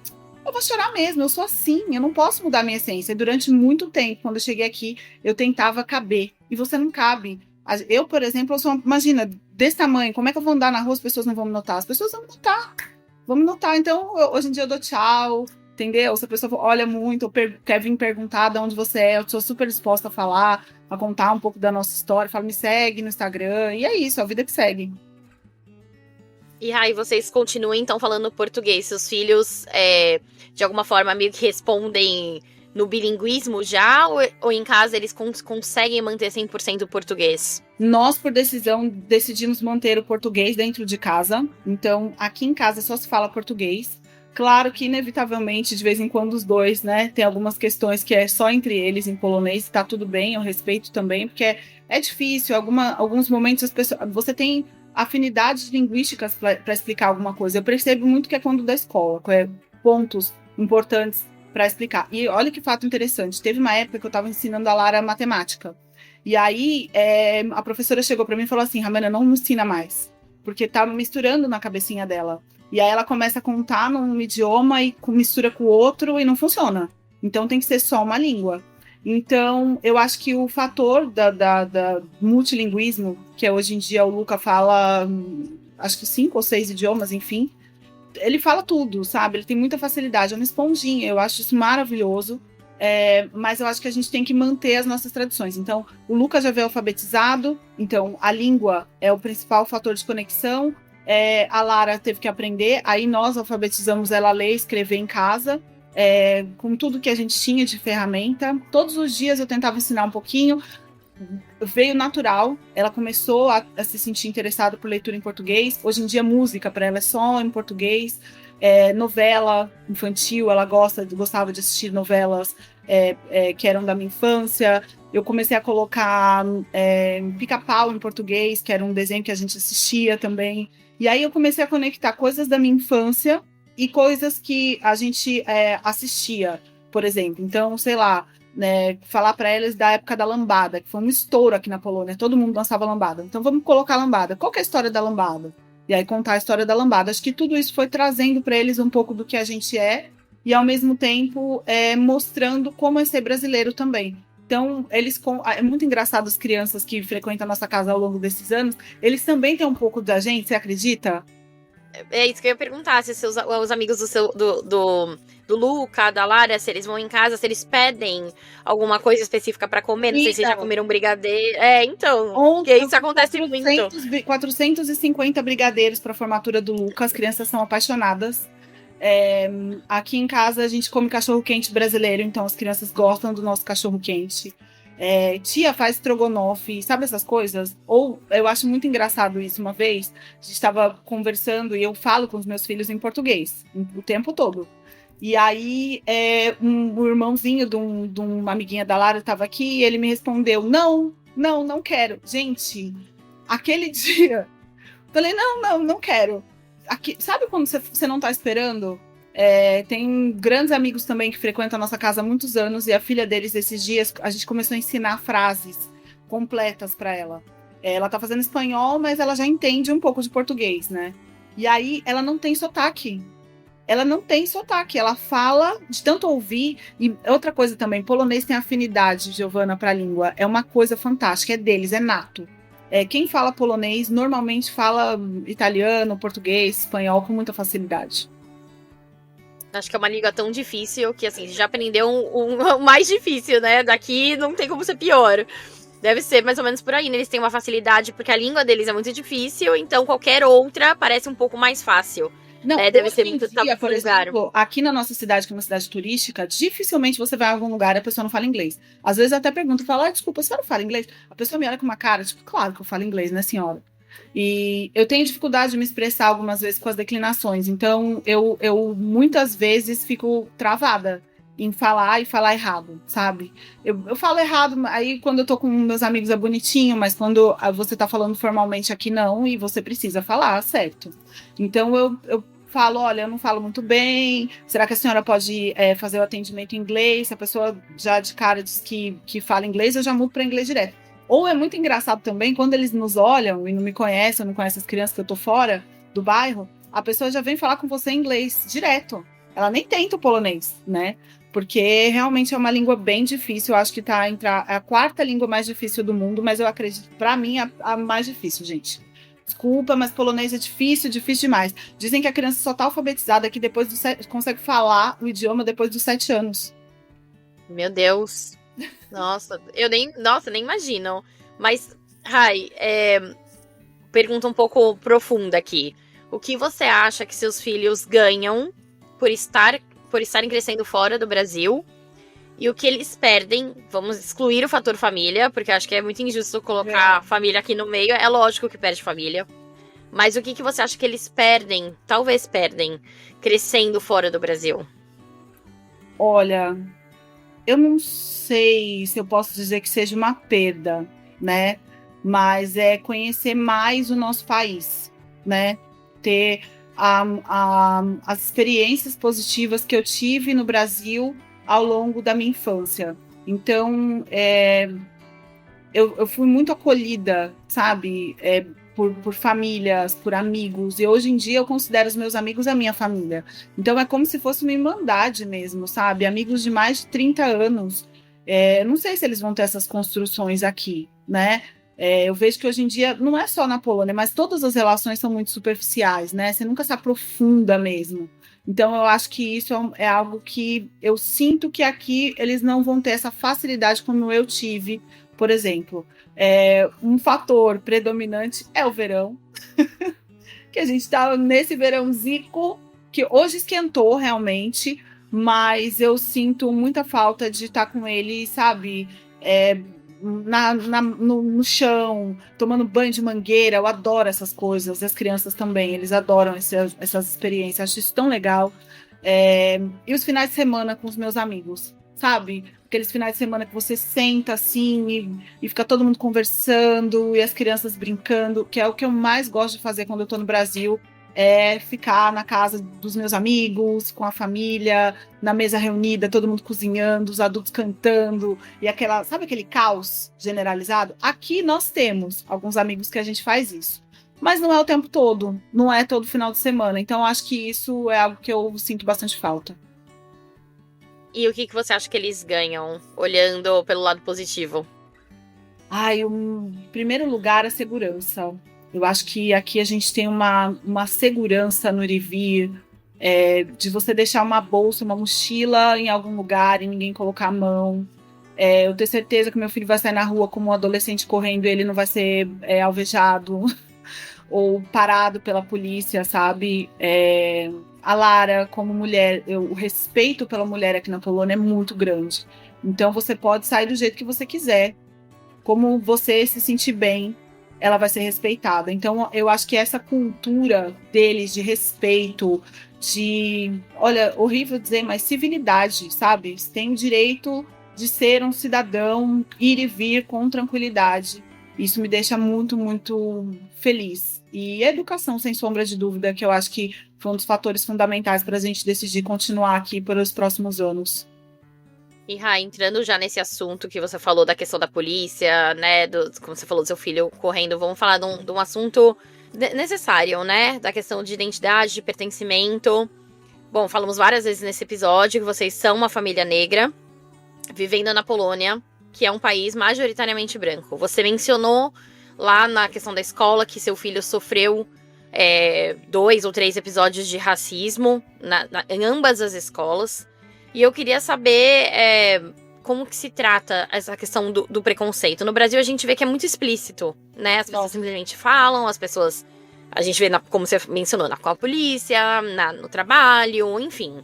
vou chorar mesmo, eu sou assim, eu não posso mudar minha essência. E durante muito tempo, quando eu cheguei aqui, eu tentava caber. E você não cabe. Eu, por exemplo, imagina, desse tamanho, como é que eu vou andar na rua, as pessoas não vão me notar? As pessoas vão me notar. Vão me notar. Então, hoje em dia eu dou tchau, entendeu? Se a pessoa olha muito, ou quer vir perguntar de onde você é, eu sou super disposta a falar, a contar um pouco da nossa história. Fala, me segue no Instagram. E é isso, a vida que segue. E aí, vocês continuam, então, falando português. Seus filhos, de alguma forma, meio que respondem no bilinguismo já, ou em casa eles conseguem manter 100% o português? Nós, por decisão, decidimos manter o português dentro de casa. Então, aqui em casa só se fala português. Claro que, inevitavelmente, de vez em quando os dois, né, tem algumas questões que é só entre eles em polonês, tá tudo bem, eu respeito também, porque é difícil, alguns momentos as pessoas, você tem afinidades linguísticas para explicar alguma coisa. Eu percebo muito que é quando da escola, pontos importantes para explicar. E olha que fato interessante, teve uma época que eu estava ensinando a Lara matemática, e aí a professora chegou para mim e falou assim, Ramana, não me ensina mais, porque tá misturando na cabecinha dela. E aí ela começa a contar num idioma e mistura com o outro e não funciona. Então tem que ser só uma língua. Então, eu acho que o fator da multilinguismo, que hoje em dia o Luca fala, acho que 5 ou 6 idiomas, enfim, ele fala tudo, sabe? Ele tem muita facilidade, é uma esponjinha, eu acho isso maravilhoso. Mas eu acho que a gente tem que manter as nossas tradições. Então, o Luca já veio alfabetizado, então a língua é o principal fator de conexão. A Lara teve que aprender, aí nós alfabetizamos ela a ler e escrever em casa, com tudo que a gente tinha de ferramenta. Todos os dias eu tentava ensinar um pouquinho, veio natural, ela começou a se sentir interessada por leitura em português. Hoje em dia música para ela é só em português, novela infantil, ela gostava de assistir novelas que eram da minha infância. Eu comecei a colocar Pica-Pau em português, que era um desenho que a gente assistia também. E aí eu comecei a conectar coisas da minha infância e coisas que a gente assistia, por exemplo. Então, sei lá, né, falar para eles da época da lambada, que foi um estouro aqui na Polônia, todo mundo dançava lambada. Então vamos colocar lambada. Qual que é a história da lambada? E aí contar a história da lambada. Acho que tudo isso foi trazendo para eles um pouco do que a gente é e, ao mesmo tempo, mostrando como é ser brasileiro também. Então, é muito engraçado as crianças que frequentam a nossa casa ao longo desses anos, eles também têm um pouco da gente, você acredita? É isso que eu ia perguntar, se os amigos do Luca, da Lara, se eles vão em casa, se eles pedem alguma coisa específica pra comer, não sei se já comeram brigadeiro. Então, porque isso acontece 400, muito. 450 brigadeiros pra formatura do Luca, as crianças são apaixonadas. Aqui em casa a gente come cachorro-quente brasileiro, então as crianças gostam do nosso cachorro-quente. Tia faz estrogonofe, sabe essas coisas? Ou eu acho muito engraçado isso. Uma vez a gente estava conversando e eu falo com os meus filhos em português o tempo todo. E aí um irmãozinho de uma amiguinha da Lara estava aqui e ele me respondeu: não quero. Gente, aquele dia falei, não quero. Sabe quando você não tá esperando? Tem grandes amigos também que frequentam a nossa casa há muitos anos e a filha deles, esses dias, a gente começou a ensinar frases completas para ela. Ela tá fazendo espanhol, mas ela já entende um pouco de português, né? E aí ela não tem sotaque. Ela fala de tanto ouvir. E outra coisa também, polonês tem afinidade, Giovana, para a língua. É uma coisa fantástica, é deles, é nato. Quem fala polonês normalmente fala italiano, português, espanhol com muita facilidade. Acho que é uma língua tão difícil que, assim, já aprendeu o mais difícil, né? Daqui não tem como ser pior. Deve ser mais ou menos por aí, né? Eles têm uma facilidade porque a língua deles é muito difícil, então qualquer outra parece um pouco mais fácil. Não, deve ser muito dia, por exemplo, aqui na nossa cidade, que é uma cidade turística, dificilmente você vai a algum lugar e a pessoa não fala inglês. Às vezes eu até pergunto, falo, desculpa, você não fala inglês? A pessoa me olha com uma cara, tipo, claro que eu falo inglês, né, senhora? E eu tenho dificuldade de me expressar algumas vezes com as declinações, então eu muitas vezes fico travada em falar e falar errado, sabe? Eu falo errado, aí quando eu tô com meus amigos é bonitinho, mas quando você tá falando formalmente aqui não, e você precisa falar, certo? Então eu falo, olha, eu não falo muito bem, será que a senhora pode fazer o atendimento em inglês? Se a pessoa já de cara diz que fala inglês, eu já mudo para inglês direto. Ou é muito engraçado também, quando eles nos olham e não me conhecem, ou não conhecem as crianças que eu tô fora do bairro, a pessoa já vem falar com você em inglês direto. Ela nem tenta o polonês, né? Porque realmente é uma língua bem difícil. Eu acho que tá entre a quarta língua mais difícil do mundo, mas eu acredito, pra mim, a mais difícil, gente. Desculpa, mas polonês é difícil demais. Dizem que a criança só tá alfabetizada que depois consegue falar o idioma depois dos 7 anos. Meu Deus. Nossa, nem imagino. Mas, Rai, pergunta um pouco profunda aqui. O que você acha que seus filhos ganham por estarem crescendo fora do Brasil? E o que eles perdem, vamos excluir o fator família, porque acho que é muito injusto colocar família aqui no meio. É lógico que perde família. Mas o que você acha que eles perdem, talvez perdem, crescendo fora do Brasil? Olha, eu não sei se eu posso dizer que seja uma perda, né? Mas é conhecer mais o nosso país, né? Ter as experiências positivas que eu tive no Brasil ao longo da minha infância. Então, eu fui muito acolhida, sabe? Por famílias, por amigos. E hoje em dia eu considero os meus amigos a minha família. Então é como se fosse uma irmandade mesmo, sabe? Amigos de mais de 30 anos. Não sei se eles vão ter essas construções aqui, né? Eu vejo que hoje em dia, não é só na Polônia, mas todas as relações são muito superficiais, né? Você nunca se aprofunda mesmo. Então, eu acho que isso é algo que eu sinto que aqui eles não vão ter essa facilidade como eu tive, por exemplo. Um fator predominante é o verão, que a gente está nesse verãozico, que hoje esquentou realmente, mas eu sinto muita falta de estar com ele, sabe? No chão, tomando banho de mangueira. Eu adoro essas coisas, e as crianças também, eles adoram essas experiências, acho isso tão legal. E os finais de semana com os meus amigos, sabe? Aqueles finais de semana que você senta assim e fica todo mundo conversando e as crianças brincando, que é o que eu mais gosto de fazer quando eu tô no Brasil, é ficar na casa dos meus amigos, com a família, na mesa reunida, todo mundo cozinhando, os adultos cantando, e sabe aquele caos generalizado? Aqui nós temos alguns amigos que a gente faz isso. Mas não é o tempo todo, não é todo final de semana. Então, acho que isso é algo que eu sinto bastante falta. E o que você acha que eles ganham, olhando pelo lado positivo? Em primeiro lugar, a segurança. Eu acho que aqui a gente tem uma segurança no ir e vir, de você deixar uma bolsa, uma mochila em algum lugar e ninguém colocar a mão. Eu tenho certeza que meu filho vai sair na rua como um adolescente correndo e ele não vai ser alvejado ou parado pela polícia, sabe? A Lara, como mulher, o respeito pela mulher aqui na Polônia é muito grande. Então você pode sair do jeito que você quiser. Como você se sentir bem, ela vai ser respeitada. Então eu acho que essa cultura deles de respeito, olha, horrível dizer, mas civilidade, sabe? Você tem o direito de ser um cidadão, ir e vir com tranquilidade. Isso me deixa muito, muito feliz. E a educação, sem sombra de dúvida, que eu acho que foi um dos fatores fundamentais para a gente decidir continuar aqui pelos próximos anos. E, Rai, entrando já nesse assunto que você falou da questão da polícia, né, como você falou do seu filho correndo, vamos falar de um assunto necessário, né, da questão de identidade, de pertencimento. Bom, falamos várias vezes nesse episódio que vocês são uma família negra, vivendo na Polônia, que é um país majoritariamente branco. Você mencionou lá na questão da escola que seu filho sofreu 2 ou 3 episódios de racismo em ambas as escolas. E eu queria saber como que se trata essa questão do preconceito. No Brasil a gente vê que é muito explícito, né? As pessoas simplesmente falam, a gente vê, como você mencionou, com a polícia, no trabalho, enfim.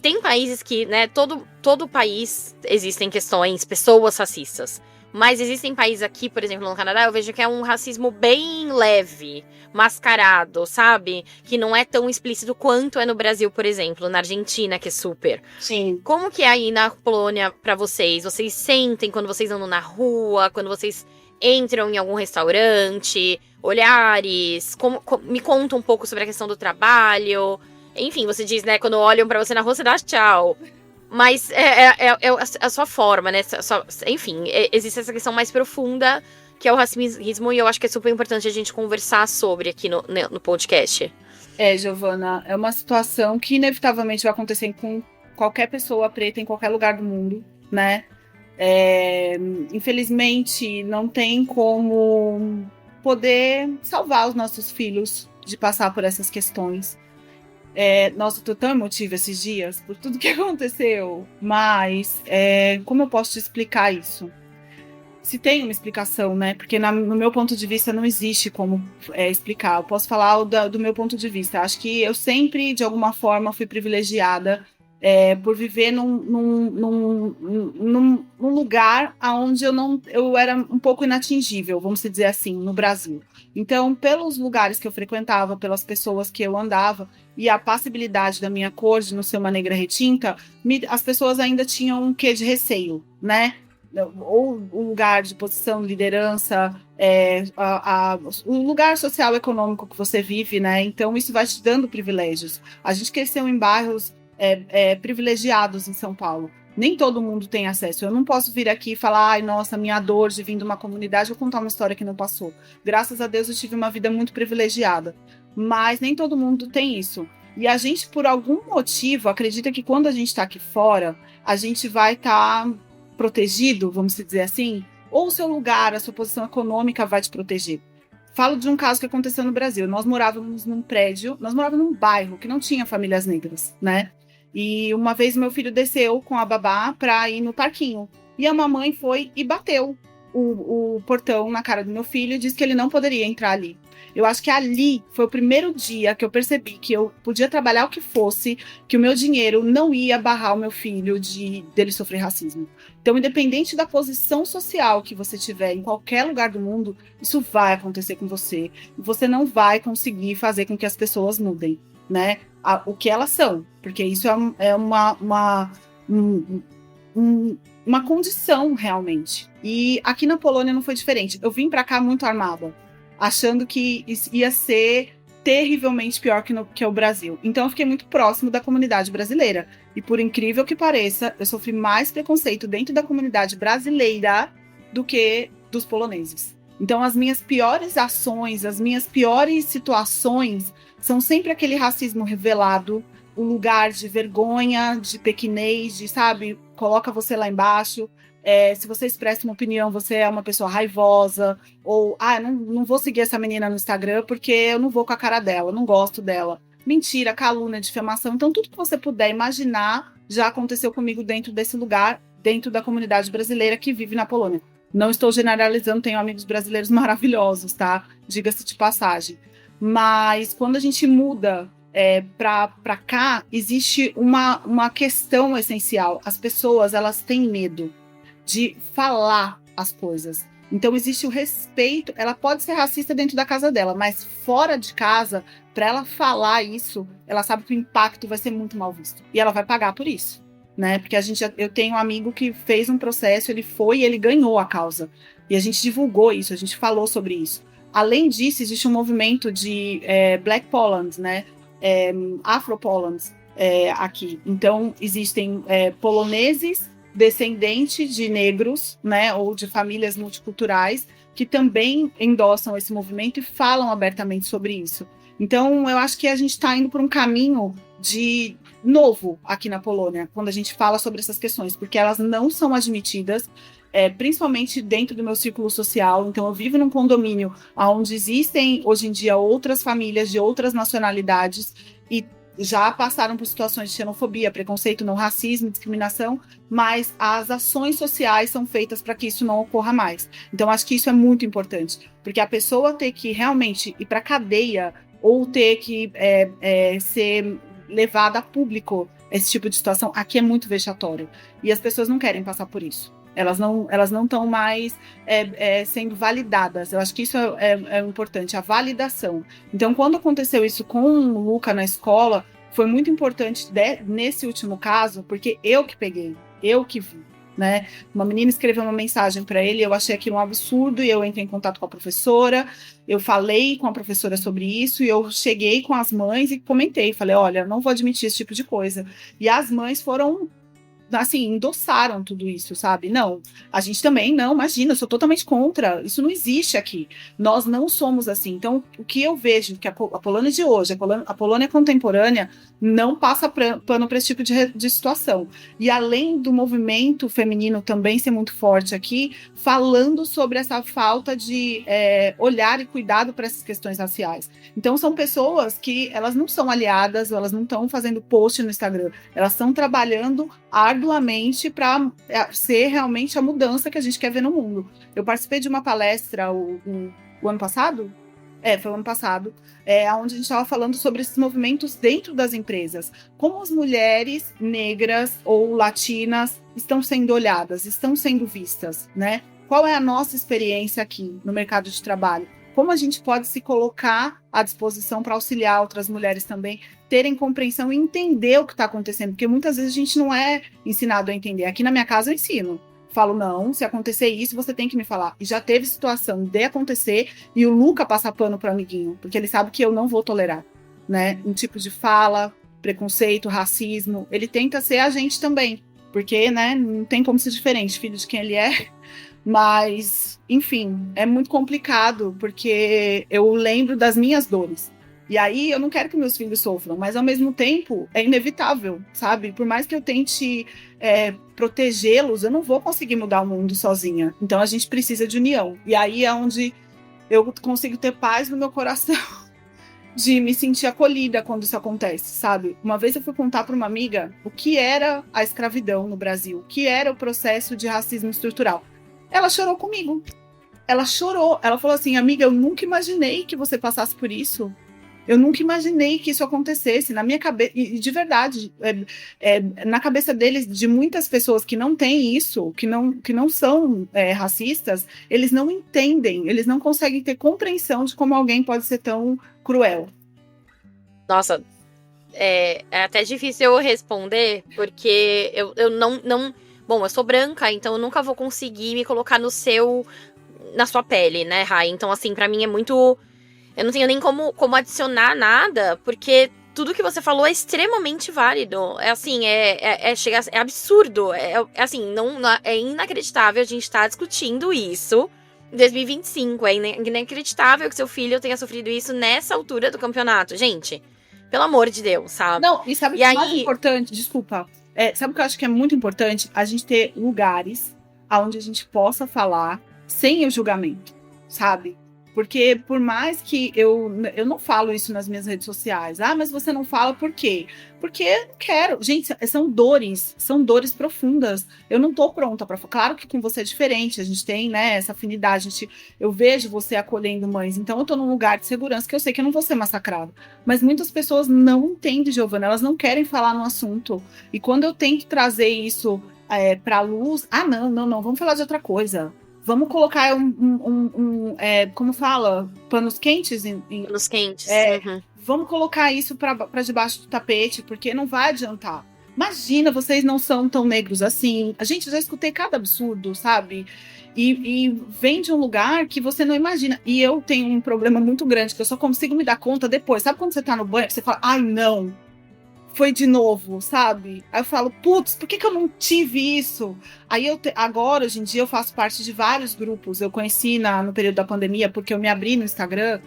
Tem países que, né, todo país existem pessoas racistas. Mas existem países aqui, por exemplo, no Canadá, eu vejo que é um racismo bem leve, mascarado, sabe? Que não é tão explícito quanto é no Brasil, por exemplo, na Argentina, que é super. Sim. Como que é aí na Polônia pra vocês? Vocês sentem quando vocês andam na rua, quando vocês entram em algum restaurante, olhares? Me conta um pouco sobre a questão do trabalho. Enfim, você diz, né, quando olham pra você na rua, você dá tchau. Mas é a sua forma, né? Enfim, existe essa questão mais profunda, que é o racismo, e eu acho que é super importante a gente conversar sobre aqui no podcast. Giovana, é uma situação que inevitavelmente vai acontecer com qualquer pessoa preta em qualquer lugar do mundo, né? Infelizmente, não tem como poder salvar os nossos filhos de passar por essas questões. Nossa, eu tô tão emotiva esses dias por tudo que aconteceu, mas como eu posso te explicar isso? Se tem uma explicação, né? Porque no meu ponto de vista não existe como explicar. Eu posso falar do meu ponto de vista. Acho que eu sempre, de alguma forma, fui privilegiada por viver num lugar onde eu era um pouco inatingível, vamos dizer assim, no Brasil. Então, pelos lugares que eu frequentava, pelas pessoas que eu andava, e a passibilidade da minha cor de não ser uma negra retinta, as pessoas ainda tinham um quê de receio, né? Ou o lugar de posição, liderança, o lugar social econômico que você vive, né? Então, isso vai te dando privilégios. A gente cresceu em bairros privilegiados em São Paulo. Nem todo mundo tem acesso. Eu não posso vir aqui e falar, ai, nossa, minha dor de vir de uma comunidade, vou contar uma história que não passou. Graças a Deus eu tive uma vida muito privilegiada. Mas nem todo mundo tem isso. E a gente, por algum motivo, acredita que quando a gente está aqui fora, a gente vai estar protegido, vamos dizer assim, ou o seu lugar, a sua posição econômica vai te proteger. Falo de um caso que aconteceu no Brasil. Nós morávamos num bairro que não tinha famílias negras, né? E uma vez meu filho desceu com a babá para ir no parquinho. E a mamãe foi e bateu o portão na cara do meu filho e disse que ele não poderia entrar ali. Eu acho que ali foi o primeiro dia que eu percebi que eu podia trabalhar o que fosse, que o meu dinheiro não ia barrar o meu filho dele sofrer racismo. Então, independente da posição social que você tiver em qualquer lugar do mundo, isso vai acontecer com você. E você não vai conseguir fazer com que as pessoas mudem, né? O que elas são, porque isso é uma condição realmente. E aqui na Polônia não foi diferente. Eu vim para cá muito armada, achando que ia ser terrivelmente pior que o Brasil. Então eu fiquei muito próximo da comunidade brasileira. E por incrível que pareça, eu sofri mais preconceito dentro da comunidade brasileira do que dos poloneses. Então as minhas piores ações, as minhas piores situações são sempre aquele racismo revelado, o lugar de vergonha, de pequenez, de, sabe, coloca você lá embaixo. Se você expressa uma opinião, você é uma pessoa raivosa, ou, não vou seguir essa menina no Instagram porque eu não vou com a cara dela, eu não gosto dela. Mentira, calúnia, difamação. Então, tudo que você puder imaginar já aconteceu comigo dentro desse lugar, dentro da comunidade brasileira que vive na Polônia. Não estou generalizando, tenho amigos brasileiros maravilhosos, tá? Diga-se de passagem. Mas quando a gente muda para cá, existe uma questão essencial. As pessoas, elas têm medo de falar as coisas. Então existe o respeito. Ela pode ser racista dentro da casa dela, mas fora de casa, para ela falar isso, ela sabe que o impacto vai ser muito mal visto. E ela vai pagar por isso, né? Porque eu tenho um amigo que fez um processo, ele ganhou a causa. E a gente divulgou isso, a gente falou sobre isso. Além disso, existe um movimento de Black Poland, né? Afro Polands aqui. Então, existem poloneses descendentes de negros, né, ou de famílias multiculturais, que também endossam esse movimento e falam abertamente sobre isso. Então, eu acho que a gente está indo por um caminho de novo aqui na Polônia, quando a gente fala sobre essas questões, porque elas não são admitidas, principalmente dentro do meu círculo social. Então, eu vivo num condomínio onde existem, hoje em dia, outras famílias de outras nacionalidades e já passaram por situações de xenofobia, preconceito, não racismo, discriminação, mas as ações sociais são feitas para que isso não ocorra mais. Então, acho que isso é muito importante, porque a pessoa ter que realmente ir para a cadeia ou ter que ser levada a público esse tipo de situação, aqui é muito vexatório. E as pessoas não querem passar por isso. Elas não estão mais sendo validadas. Eu acho que isso é importante, a validação. Então, quando aconteceu isso com o Luca na escola, foi muito importante nesse último caso, porque eu que peguei, eu que vi, né? Uma menina escreveu uma mensagem para ele, eu achei aquilo um absurdo, e eu entrei em contato com a professora, eu falei com a professora sobre isso, e eu cheguei com as mães e comentei, falei, olha, não vou admitir esse tipo de coisa. E as mães foram, assim, endossaram tudo isso, sabe? Não, a gente também não, imagina, eu sou totalmente contra, isso não existe aqui, nós não somos assim. Então, o que eu vejo, que a Polônia de hoje, a Polônia contemporânea, não passa pano para esse tipo de situação. E além do movimento feminino também ser muito forte aqui, falando sobre essa falta de olhar e cuidado para essas questões raciais. Então, são pessoas que elas não são aliadas, elas não estão fazendo post no Instagram, elas estão trabalhando arduamente para ser realmente a mudança que a gente quer ver no mundo. Eu participei de uma palestra o ano passado, Foi o ano passado, onde a gente estava falando sobre esses movimentos dentro das empresas. Como as mulheres negras ou latinas estão sendo olhadas, estão sendo vistas, né? Qual é a nossa experiência aqui no mercado de trabalho? Como a gente pode se colocar à disposição para auxiliar outras mulheres também terem compreensão e entender o que está acontecendo? Porque muitas vezes a gente não é ensinado a entender. Aqui na minha casa eu ensino. Falo, não, se acontecer isso, você tem que me falar. E já teve situação de acontecer e o Luca passar pano pro amiguinho, porque ele sabe que eu não vou tolerar, né? Um tipo de fala, preconceito, racismo. Ele tenta ser a gente também, porque, né, não tem como ser diferente, filho de quem ele é. Mas, enfim, é muito complicado, porque eu lembro das minhas dores. E aí eu não quero que meus filhos sofram, mas ao mesmo tempo é inevitável, sabe? Por mais que eu tente protegê-los, eu não vou conseguir mudar o mundo sozinha. Então a gente precisa de união. E aí é onde eu consigo ter paz no meu coração de me sentir acolhida quando isso acontece, sabe? Uma vez eu fui contar para uma amiga o que era a escravidão no Brasil, o que era o processo de racismo estrutural. Ela chorou comigo. Ela chorou. Ela falou assim, amiga, eu nunca imaginei que você passasse por isso. Eu nunca imaginei que isso acontecesse na minha cabeça, e de verdade, na cabeça deles, de muitas pessoas que não têm isso, que não são racistas, eles não entendem, eles não conseguem ter compreensão de como alguém pode ser tão cruel. Nossa, é até difícil eu responder, porque eu não... Bom, eu sou branca, então eu nunca vou conseguir me colocar na sua pele, né, Rai? Então, assim, pra mim é muito... Eu não tenho nem como adicionar nada, porque tudo que você falou é extremamente válido. É assim, é absurdo. É assim, é inacreditável a gente estar discutindo isso em 2025. É inacreditável que seu filho tenha sofrido isso nessa altura do campeonato. Gente, pelo amor de Deus, sabe? Não, e sabe o que é mais importante? Desculpa. Sabe o que eu acho que é muito importante? A gente ter lugares onde a gente possa falar sem o julgamento, sabe? Porque por mais que eu não falo isso nas minhas redes sociais. Ah, mas você não fala por quê? Porque eu quero. Gente, são dores profundas. Eu não tô pronta para falar. Claro que com você é diferente, a gente tem, né, essa afinidade. Eu vejo você acolhendo mães, então eu tô num lugar de segurança que eu sei que eu não vou ser massacrada. Mas muitas pessoas não entendem, Giovana, elas não querem falar no assunto. E quando eu tento trazer isso pra luz, não, vamos falar de outra coisa. Vamos colocar como fala? Panos quentes? Panos quentes. Vamos colocar isso para debaixo do tapete, porque não vai adiantar. Imagina, vocês não são tão negros assim. A gente já escutei cada absurdo, sabe? E vem de um lugar que você não imagina. E eu tenho um problema muito grande, que eu só consigo me dar conta depois. Sabe quando você tá no banho, você fala, ai, não. Foi de novo, sabe? Aí eu falo, putz, por que eu não tive isso? Aí agora, hoje em dia, eu faço parte de vários grupos. Eu conheci no período da pandemia, porque eu me abri no Instagram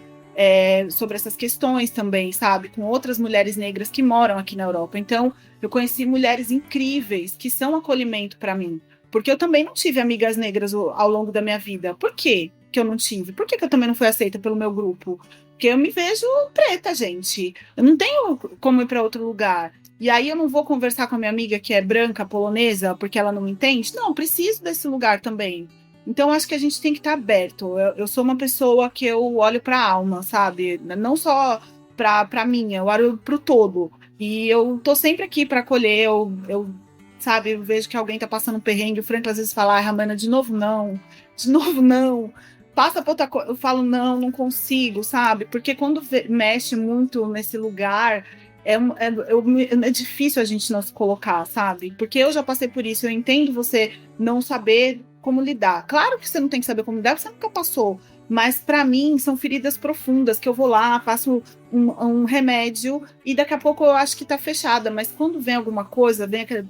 sobre essas questões também, sabe? Com outras mulheres negras que moram aqui na Europa. Então, eu conheci mulheres incríveis que são acolhimento para mim. Porque eu também não tive amigas negras ao longo da minha vida. Por quê que eu não tive? Por que eu também não fui aceita pelo meu grupo? Porque eu me vejo preta, gente. Eu não tenho como ir para outro lugar. E aí eu não vou conversar com a minha amiga que é branca, polonesa, porque ela não me entende? Não, preciso desse lugar também. Então acho que a gente tem que estar aberto. Eu sou uma pessoa que eu olho para a alma, sabe? Não só para mim, eu olho para o todo. E eu tô sempre aqui para acolher. Sabe, eu vejo que alguém tá passando um perrengue. O Frank às vezes fala, ai, Ramana, de novo não. De novo não. Passa pra outra coisa, eu falo, não consigo, sabe? Porque quando mexe muito nesse lugar, é difícil a gente não se colocar, sabe? Porque eu já passei por isso, eu entendo você não saber como lidar. Claro que você não tem que saber como lidar, você nunca passou. Mas pra mim, são feridas profundas, que eu vou lá, faço um remédio, e daqui a pouco eu acho que tá fechada. Mas quando vem alguma coisa, vem aquele...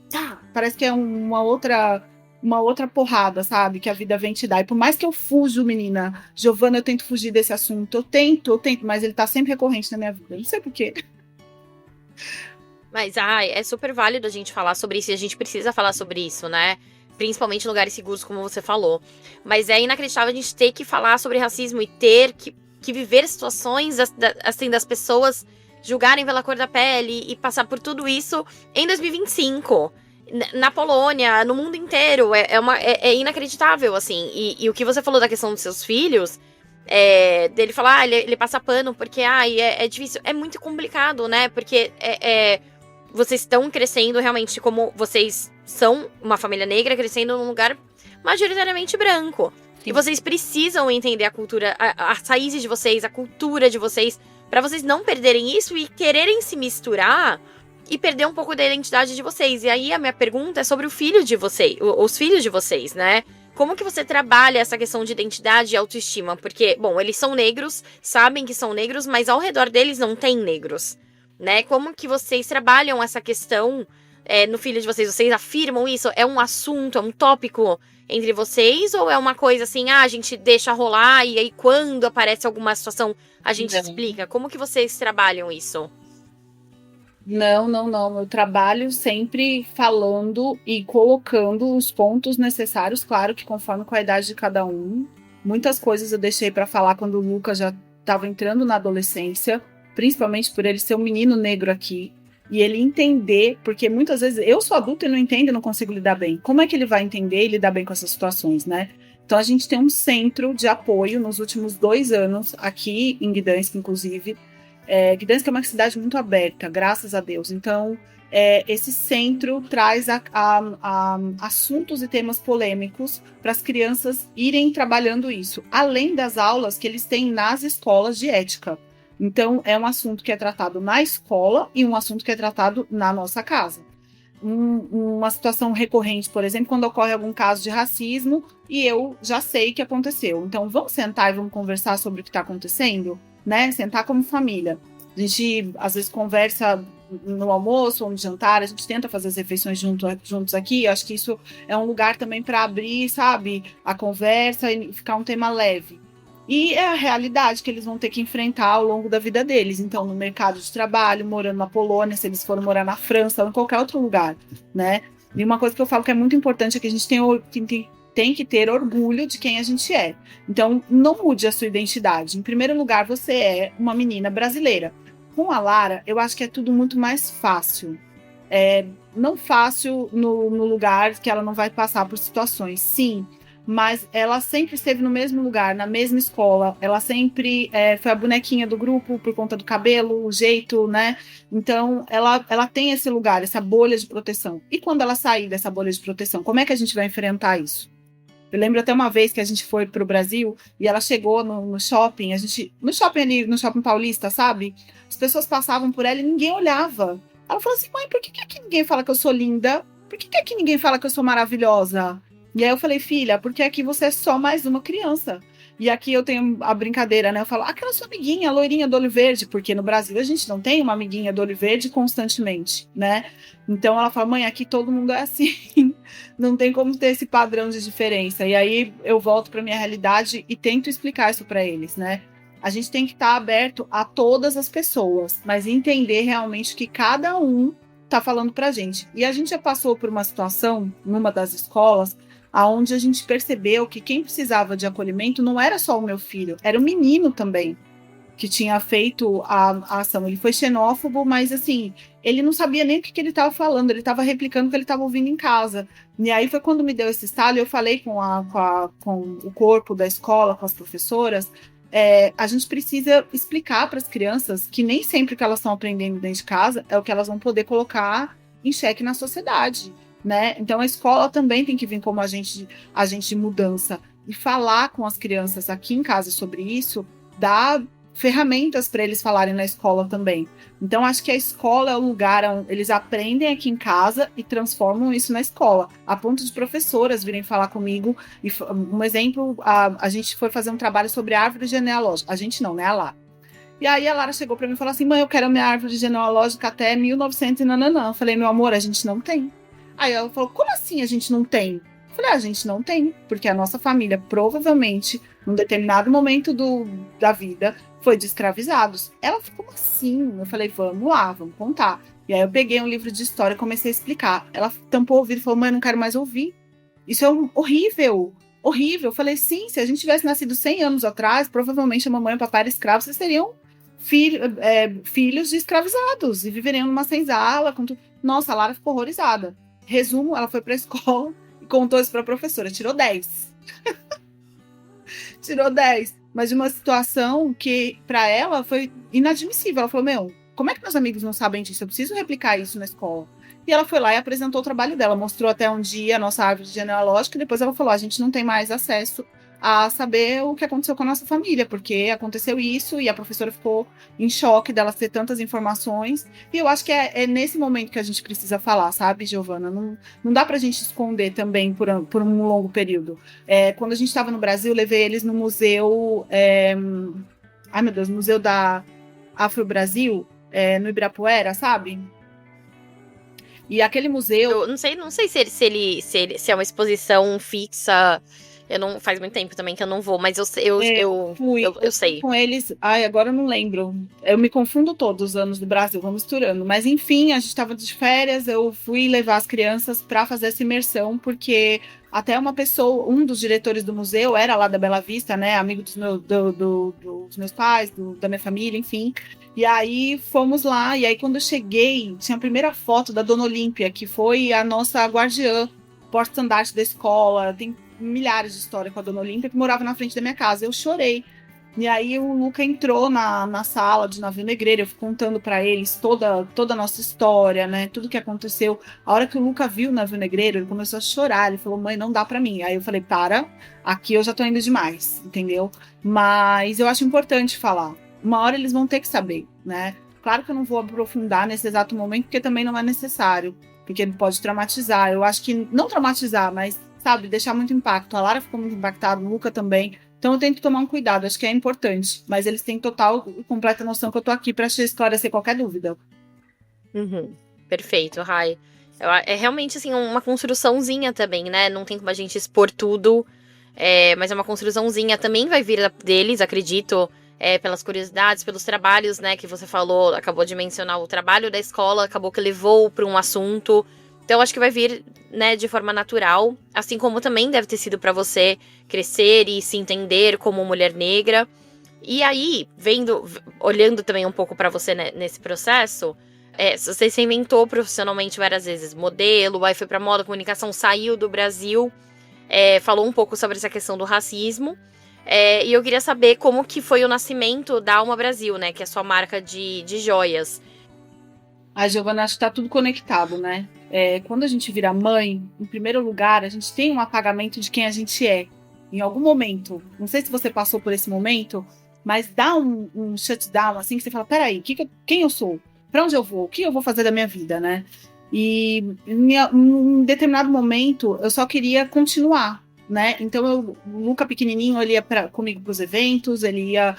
parece que é uma outra porrada, sabe? Que a vida vem te dar. E por mais que eu fujo, menina, Giovana, eu tento fugir desse assunto. Eu tento, mas ele tá sempre recorrente na minha vida. Eu não sei por quê. Mas, é super válido a gente falar sobre isso. E a gente precisa falar sobre isso, né? Principalmente em lugares seguros, como você falou. Mas é inacreditável a gente ter que falar sobre racismo e ter que viver situações, assim, das pessoas julgarem pela cor da pele e passar por tudo isso em 2025. Na Polônia, no mundo inteiro, é inacreditável, assim. E o que você falou da questão dos seus filhos Dele falar, ele passa pano porque é difícil. É muito complicado, né? Porque vocês estão crescendo realmente como vocês são uma família negra crescendo num lugar majoritariamente branco. Sim. E vocês precisam entender a cultura, as raízes de vocês, a cultura de vocês, pra vocês não perderem isso e quererem se misturar e perder um pouco da identidade de vocês. E aí a minha pergunta é sobre o filho de vocês, os filhos de vocês, né? Como que você trabalha essa questão de identidade e autoestima? Porque, bom, eles são negros, sabem que são negros, mas ao redor deles não tem negros, né? Como que vocês trabalham essa questão no filho de vocês? Vocês afirmam isso? É um assunto, é um tópico entre vocês? Ou é uma coisa assim, a gente deixa rolar e aí quando aparece alguma situação a gente explica? Como que vocês trabalham isso? Não. Eu trabalho sempre falando e colocando os pontos necessários, claro que conforme com a idade de cada um. Muitas coisas eu deixei para falar quando o Lucas já estava entrando na adolescência, principalmente por ele ser um menino negro aqui. E ele entender, porque muitas vezes eu sou adulta e não entendo e não consigo lidar bem. Como é que ele vai entender e lidar bem com essas situações, né? Então a gente tem um centro de apoio nos últimos 2 anos, aqui em Gdansk, inclusive. Gdansk é uma cidade muito aberta, graças a Deus. Então, esse centro traz assuntos e temas polêmicos para as crianças irem trabalhando isso, além das aulas que eles têm nas escolas de ética. Então, é um assunto que é tratado na escola e um assunto que é tratado na nossa casa. Uma situação recorrente, por exemplo, quando ocorre algum caso de racismo e eu já sei que aconteceu. Então, vamos sentar e vamos conversar sobre o que está acontecendo? Né? Sentar como família. A gente, às vezes, conversa no almoço ou no jantar, a gente tenta fazer as refeições juntos aqui. Eu acho que isso é um lugar também para abrir, sabe, a conversa e ficar um tema leve. E é a realidade que eles vão ter que enfrentar ao longo da vida deles. Então, no mercado de trabalho, morando na Polônia, se eles forem morar na França ou em qualquer outro lugar, né? E uma coisa que eu falo que é muito importante é que a gente tem que ter orgulho de quem a gente é. Então, não mude a sua identidade. Em primeiro lugar, você é uma menina brasileira. Com a Lara, eu acho que é tudo muito mais fácil. Não fácil no lugar que ela não vai passar por situações, sim, mas ela sempre esteve no mesmo lugar, na mesma escola. Ela sempre foi a bonequinha do grupo por conta do cabelo, o jeito, né? Então, ela tem esse lugar, essa bolha de proteção. E quando ela sair dessa bolha de proteção, como é que a gente vai enfrentar isso? Eu lembro até uma vez que a gente foi pro Brasil e ela chegou no shopping, no shopping ali, no shopping paulista, sabe? As pessoas passavam por ela e ninguém olhava. Ela falou assim, mãe, por que aqui ninguém fala que eu sou linda? Por que aqui ninguém fala que eu sou maravilhosa? E aí eu falei, filha, porque aqui você é só mais uma criança. E aqui eu tenho a brincadeira, né? Eu falo, aquela sua amiguinha, a loirinha do olho verde, porque no Brasil a gente não tem uma amiguinha do olho verde constantemente, né? Então ela fala, mãe, aqui todo mundo é assim. Não tem como ter esse padrão de diferença. E aí eu volto para minha realidade e tento explicar isso para eles, né? A gente tem que estar aberto a todas as pessoas, mas entender realmente o que cada um tá falando pra gente. E a gente já passou por uma situação numa das escolas aonde a gente percebeu que quem precisava de acolhimento não era só o meu filho, era o menino também que tinha feito a ação. Ele foi xenófobo, mas assim, ele não sabia nem o que ele estava falando, ele estava replicando o que ele estava ouvindo em casa. E aí foi quando me deu esse estalo, eu falei com o corpo da escola, com as professoras, a gente precisa explicar para as crianças que nem sempre o que elas estão aprendendo dentro de casa é o que elas vão poder colocar em xeque na sociedade, né? Então a escola também tem que vir como agente de mudança e falar com as crianças aqui em casa sobre isso, dar ferramentas para eles falarem na escola também. Então acho que a escola é o lugar onde eles aprendem aqui em casa e transformam isso na escola, a ponto de professoras virem falar comigo. E um exemplo, a gente foi fazer um trabalho sobre árvore genealógica. A gente não, né? A Lara. E aí a Lara chegou para mim e falou assim, mãe, eu quero a minha árvore genealógica até 1900 e nananã. Eu falei, meu amor, a gente não tem. Aí ela falou, como assim a gente não tem? Eu falei, a gente não tem, porque a nossa família provavelmente, num determinado momento da vida, foi de escravizados. Ela falou, como assim? Eu falei, vamos lá, vamos contar. E aí eu peguei um livro de história e comecei a explicar. Ela tampou o ouvido e falou, mãe, eu não quero mais ouvir. Isso é horrível, horrível. Eu falei, sim, se a gente tivesse nascido 100 anos atrás, provavelmente a mamãe e o papai eram escravos, vocês seriam filhos de escravizados e viveriam numa senzala. Nossa, a Lara ficou horrorizada. Resumo, ela foi pra escola e contou isso pra professora, tirou 10. tirou 10. Mas de uma situação que, para ela, foi inadmissível. Ela falou, como é que meus amigos não sabem disso? Eu preciso replicar isso na escola. E ela foi lá e apresentou o trabalho dela. Mostrou até um dia a nossa árvore genealógica. E depois ela falou, a gente não tem mais acesso a saber o que aconteceu com a nossa família, porque aconteceu isso e a professora ficou em choque dela ter tantas informações. E eu acho que é nesse momento que a gente precisa falar, sabe, Giovana? Não dá pra gente esconder também por um longo período. Quando a gente estava no Brasil, eu levei eles no museu... Ai, meu Deus, Museu da Afro-Brasil, no Ibirapuera, sabe? E aquele museu... Eu não sei se é uma exposição fixa. Eu não, faz muito tempo também que eu não vou, mas eu sei. Com eles, agora eu não lembro. Eu me confundo todos os anos do Brasil, vou misturando. Mas enfim, a gente estava de férias, eu fui levar as crianças para fazer essa imersão, porque até uma pessoa, um dos diretores do museu era lá da Bela Vista, né? Amigo dos meus pais, da minha família, enfim. E aí fomos lá, e aí quando eu cheguei, tinha a primeira foto da Dona Olímpia, que foi a nossa guardiã, porta-estandarte da escola. Tem milhares de histórias com a Dona Olímpia, que morava na frente da minha casa. Eu chorei. E aí o Luca entrou na sala de Navio Negreiro, eu fui contando para eles toda a nossa história, né? Tudo que aconteceu. A hora que o Luca viu o Navio Negreiro, ele começou a chorar. Ele falou, mãe, não dá para mim. Aí eu falei, aqui eu já tô indo demais, entendeu? Mas eu acho importante falar. Uma hora eles vão ter que saber, né? Claro que eu não vou aprofundar nesse exato momento, porque também não é necessário, porque ele pode traumatizar. Eu acho que, não traumatizar, mas, sabe, deixar muito impacto. A Lara ficou muito impactada, o Luca também. Então eu tento tomar um cuidado, acho que é importante. Mas eles têm total e completa noção que eu tô aqui pra esclarecer qualquer dúvida. Uhum. Perfeito, Rai. É realmente, assim, uma construçãozinha também, né? Não tem como a gente expor tudo, mas é uma construçãozinha. Também vai vir deles, acredito, pelas curiosidades, pelos trabalhos, né? Que você falou, acabou de mencionar o trabalho da escola, acabou que levou para um assunto. Então, acho que vai vir, né, de forma natural, assim como também deve ter sido para você crescer e se entender como mulher negra. E aí, olhando também um pouco para você, né, nesse processo, você se inventou profissionalmente várias vezes, modelo, aí foi para moda, comunicação, saiu do Brasil, falou um pouco sobre essa questão do racismo. E eu queria saber como que foi o nascimento da Alma Brasil, né, que é a sua marca de joias. A Giovana, acho que tá tudo conectado, né? Quando a gente vira mãe, em primeiro lugar, a gente tem um apagamento de quem a gente é. Em algum momento, não sei se você passou por esse momento, mas dá um shutdown, assim, que você fala, peraí, quem eu sou? Pra onde eu vou? O que eu vou fazer da minha vida, né? E em determinado momento, eu só queria continuar, né? Então, o Luca pequenininho, ele ia comigo pros eventos, ele ia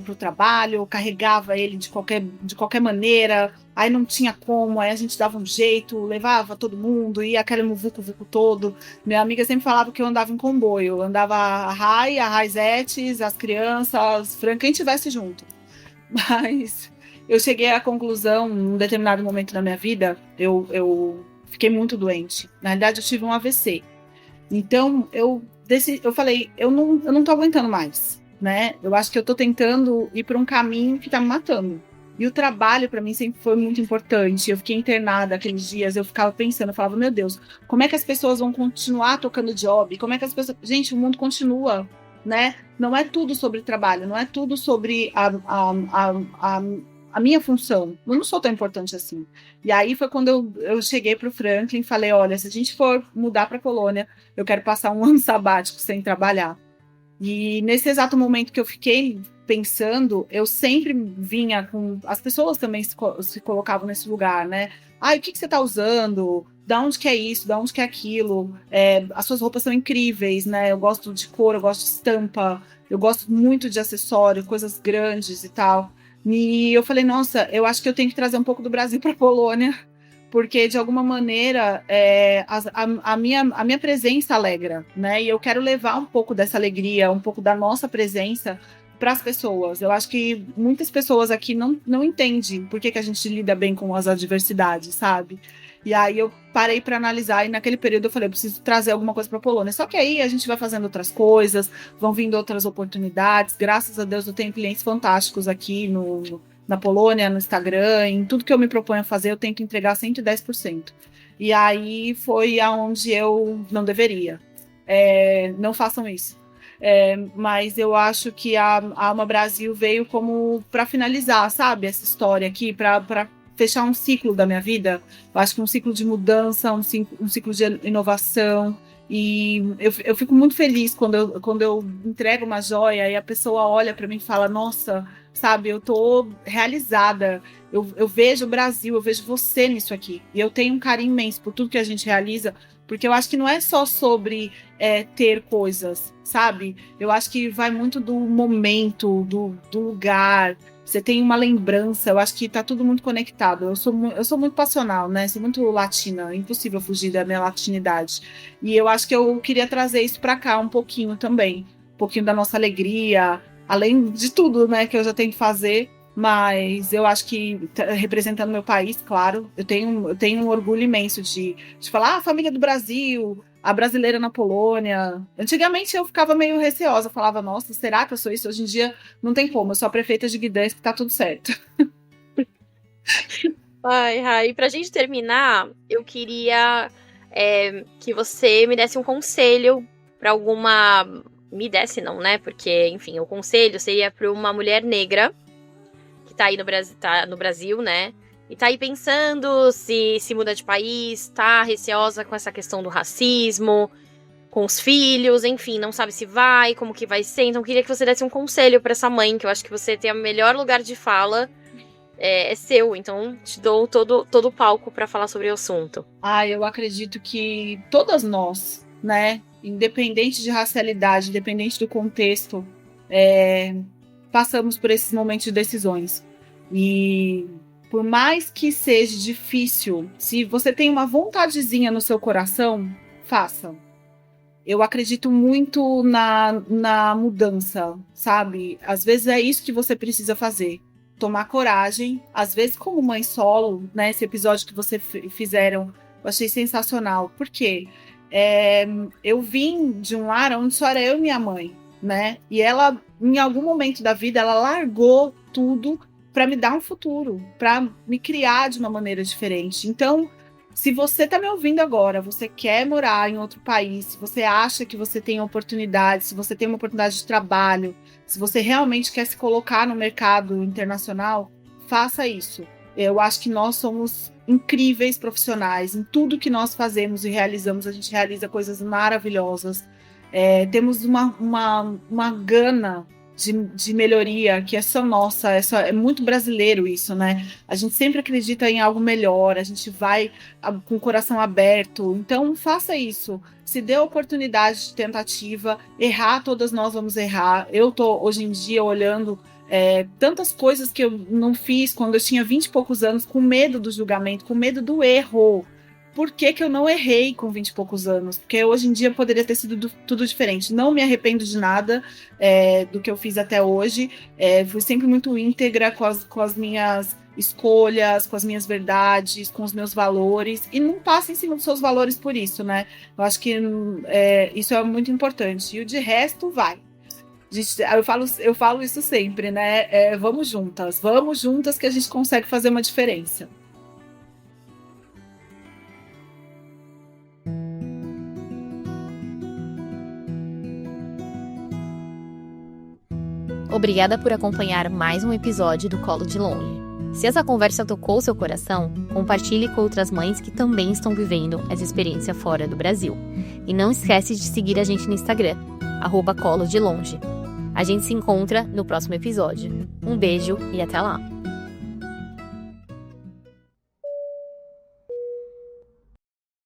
pro trabalho, eu carregava ele de qualquer maneira, aí não tinha como, aí a gente dava um jeito, levava todo mundo, ia aquele muvuco todo. Minha amiga sempre falava que eu andava em comboio, eu andava a Raizetes, as crianças, Fran, quem tivesse junto. Mas eu cheguei à conclusão, em um determinado momento da minha vida, eu fiquei muito doente. Na realidade, eu tive um AVC. Então, eu falei, eu não tô aguentando mais, né? Eu acho que eu tô tentando ir por um caminho que tá me matando. E o trabalho, para mim, sempre foi muito importante. Eu fiquei internada aqueles dias, eu ficava pensando, eu falava, meu Deus, como é que as pessoas vão continuar tocando job? Como é que as pessoas... Gente, o mundo continua, né? Não é tudo sobre trabalho, não é tudo sobre a minha função. Eu não sou tão importante assim. E aí foi quando eu cheguei pro Franklin e falei, olha, se a gente for mudar pra Polônia, eu quero passar um ano sabático sem trabalhar. E nesse exato momento que eu fiquei pensando, eu sempre vinha com... As pessoas também se colocavam nesse lugar, né? O que você tá usando? Da onde que é isso? Da onde que é aquilo? As suas roupas são incríveis, né? Eu gosto de cor, eu gosto de estampa, eu gosto muito de acessório, coisas grandes e tal. E eu falei, nossa, eu acho que eu tenho que trazer um pouco do Brasil para a Polônia, porque de alguma maneira a minha presença alegra, né? E eu quero levar um pouco dessa alegria, um pouco da nossa presença para as pessoas. Eu acho que muitas pessoas aqui não entendem por que a gente lida bem com as adversidades, sabe? E aí eu parei para analisar e naquele período eu falei, eu preciso trazer alguma coisa para a Polônia. Só que aí a gente vai fazendo outras coisas, vão vindo outras oportunidades. Graças a Deus eu tenho clientes fantásticos aqui na Polônia, no Instagram, em tudo que eu me proponho a fazer eu tento entregar 110%. E aí foi aonde eu não deveria. Não façam isso. Mas eu acho que a Alma Brasil veio como para finalizar, sabe, essa história aqui, para fechar um ciclo da minha vida. Eu acho que um ciclo de mudança, um ciclo de inovação. E eu fico muito feliz quando eu entrego uma joia e a pessoa olha para mim e fala, nossa, sabe, eu tô realizada, eu vejo o Brasil, eu vejo você nisso aqui. E eu tenho um carinho imenso por tudo que a gente realiza, porque eu acho que não é só sobre ter coisas, sabe? Eu acho que vai muito do momento, do lugar. Você tem uma lembrança, eu acho que tá tudo muito conectado. Eu sou muito passional, né? Sou muito latina, impossível fugir da minha latinidade. E eu acho que eu queria trazer isso pra cá um pouquinho também. Um pouquinho da nossa alegria, além de tudo, né, que eu já tento fazer. Mas eu acho que, representando meu país, claro, eu tenho um orgulho imenso de falar, a família do Brasil, a brasileira na Polônia. Antigamente eu ficava meio receosa, falava, nossa, será que eu sou isso? Hoje em dia não tem como, eu sou a prefeita de Gdansk, tá tudo certo. Ai, Rai, pra gente terminar, eu queria que você me desse um conselho pra alguma... Me desse não, né? Porque, enfim, o conselho seria pra uma mulher negra que tá aí no Brasil, né? E tá aí pensando se muda de país, tá receosa com essa questão do racismo, com os filhos, enfim, não sabe se vai, como que vai ser. Então, eu queria que você desse um conselho pra essa mãe, que eu acho que você tem o melhor lugar de fala, é seu. Então, te dou todo o palco pra falar sobre o assunto. Eu acredito que todas nós, né, independente de racialidade, independente do contexto, passamos por esses momentos de decisões. E por mais que seja difícil, se você tem uma vontadezinha no seu coração, faça. Eu acredito muito na mudança, sabe? Às vezes é isso que você precisa fazer. Tomar coragem. Às vezes, como mãe solo, né? Esse episódio que vocês fizeram, eu achei sensacional. Por quê? Eu vim de um lar onde só era eu e minha mãe, né? E ela, em algum momento da vida, ela largou tudo para me dar um futuro, para me criar de uma maneira diferente. Então, se você está me ouvindo agora, você quer morar em outro país, se você acha que você tem oportunidade, se você tem uma oportunidade de trabalho, se você realmente quer se colocar no mercado internacional, faça isso. Eu acho que nós somos incríveis profissionais em tudo que nós fazemos e realizamos. A gente realiza coisas maravilhosas. Temos uma gana de melhoria que é só nossa, é muito brasileiro isso, né? A gente sempre acredita em algo melhor, a gente vai com o coração aberto. Então, faça isso. Se dê a oportunidade de tentativa, errar, todas nós vamos errar. Eu tô, hoje em dia, olhando tantas coisas que eu não fiz quando eu tinha 20 e poucos anos, com medo do julgamento, com medo do erro. Por que eu não errei com 20 e poucos anos? Porque hoje em dia poderia ter sido tudo diferente. Não me arrependo de nada do que eu fiz até hoje. Fui sempre muito íntegra com as minhas escolhas, com as minhas verdades, com os meus valores. E não passa em cima dos seus valores por isso, né? Eu acho que isso é muito importante. E o de resto, vai. Eu falo isso sempre, né? Vamos juntas que a gente consegue fazer uma diferença. Obrigada por acompanhar mais um episódio do Colo de Longe. Se essa conversa tocou seu coração, compartilhe com outras mães que também estão vivendo essa experiência fora do Brasil. E não esquece de seguir a gente no Instagram, @Colo de Longe. A gente se encontra no próximo episódio. Um beijo e até lá!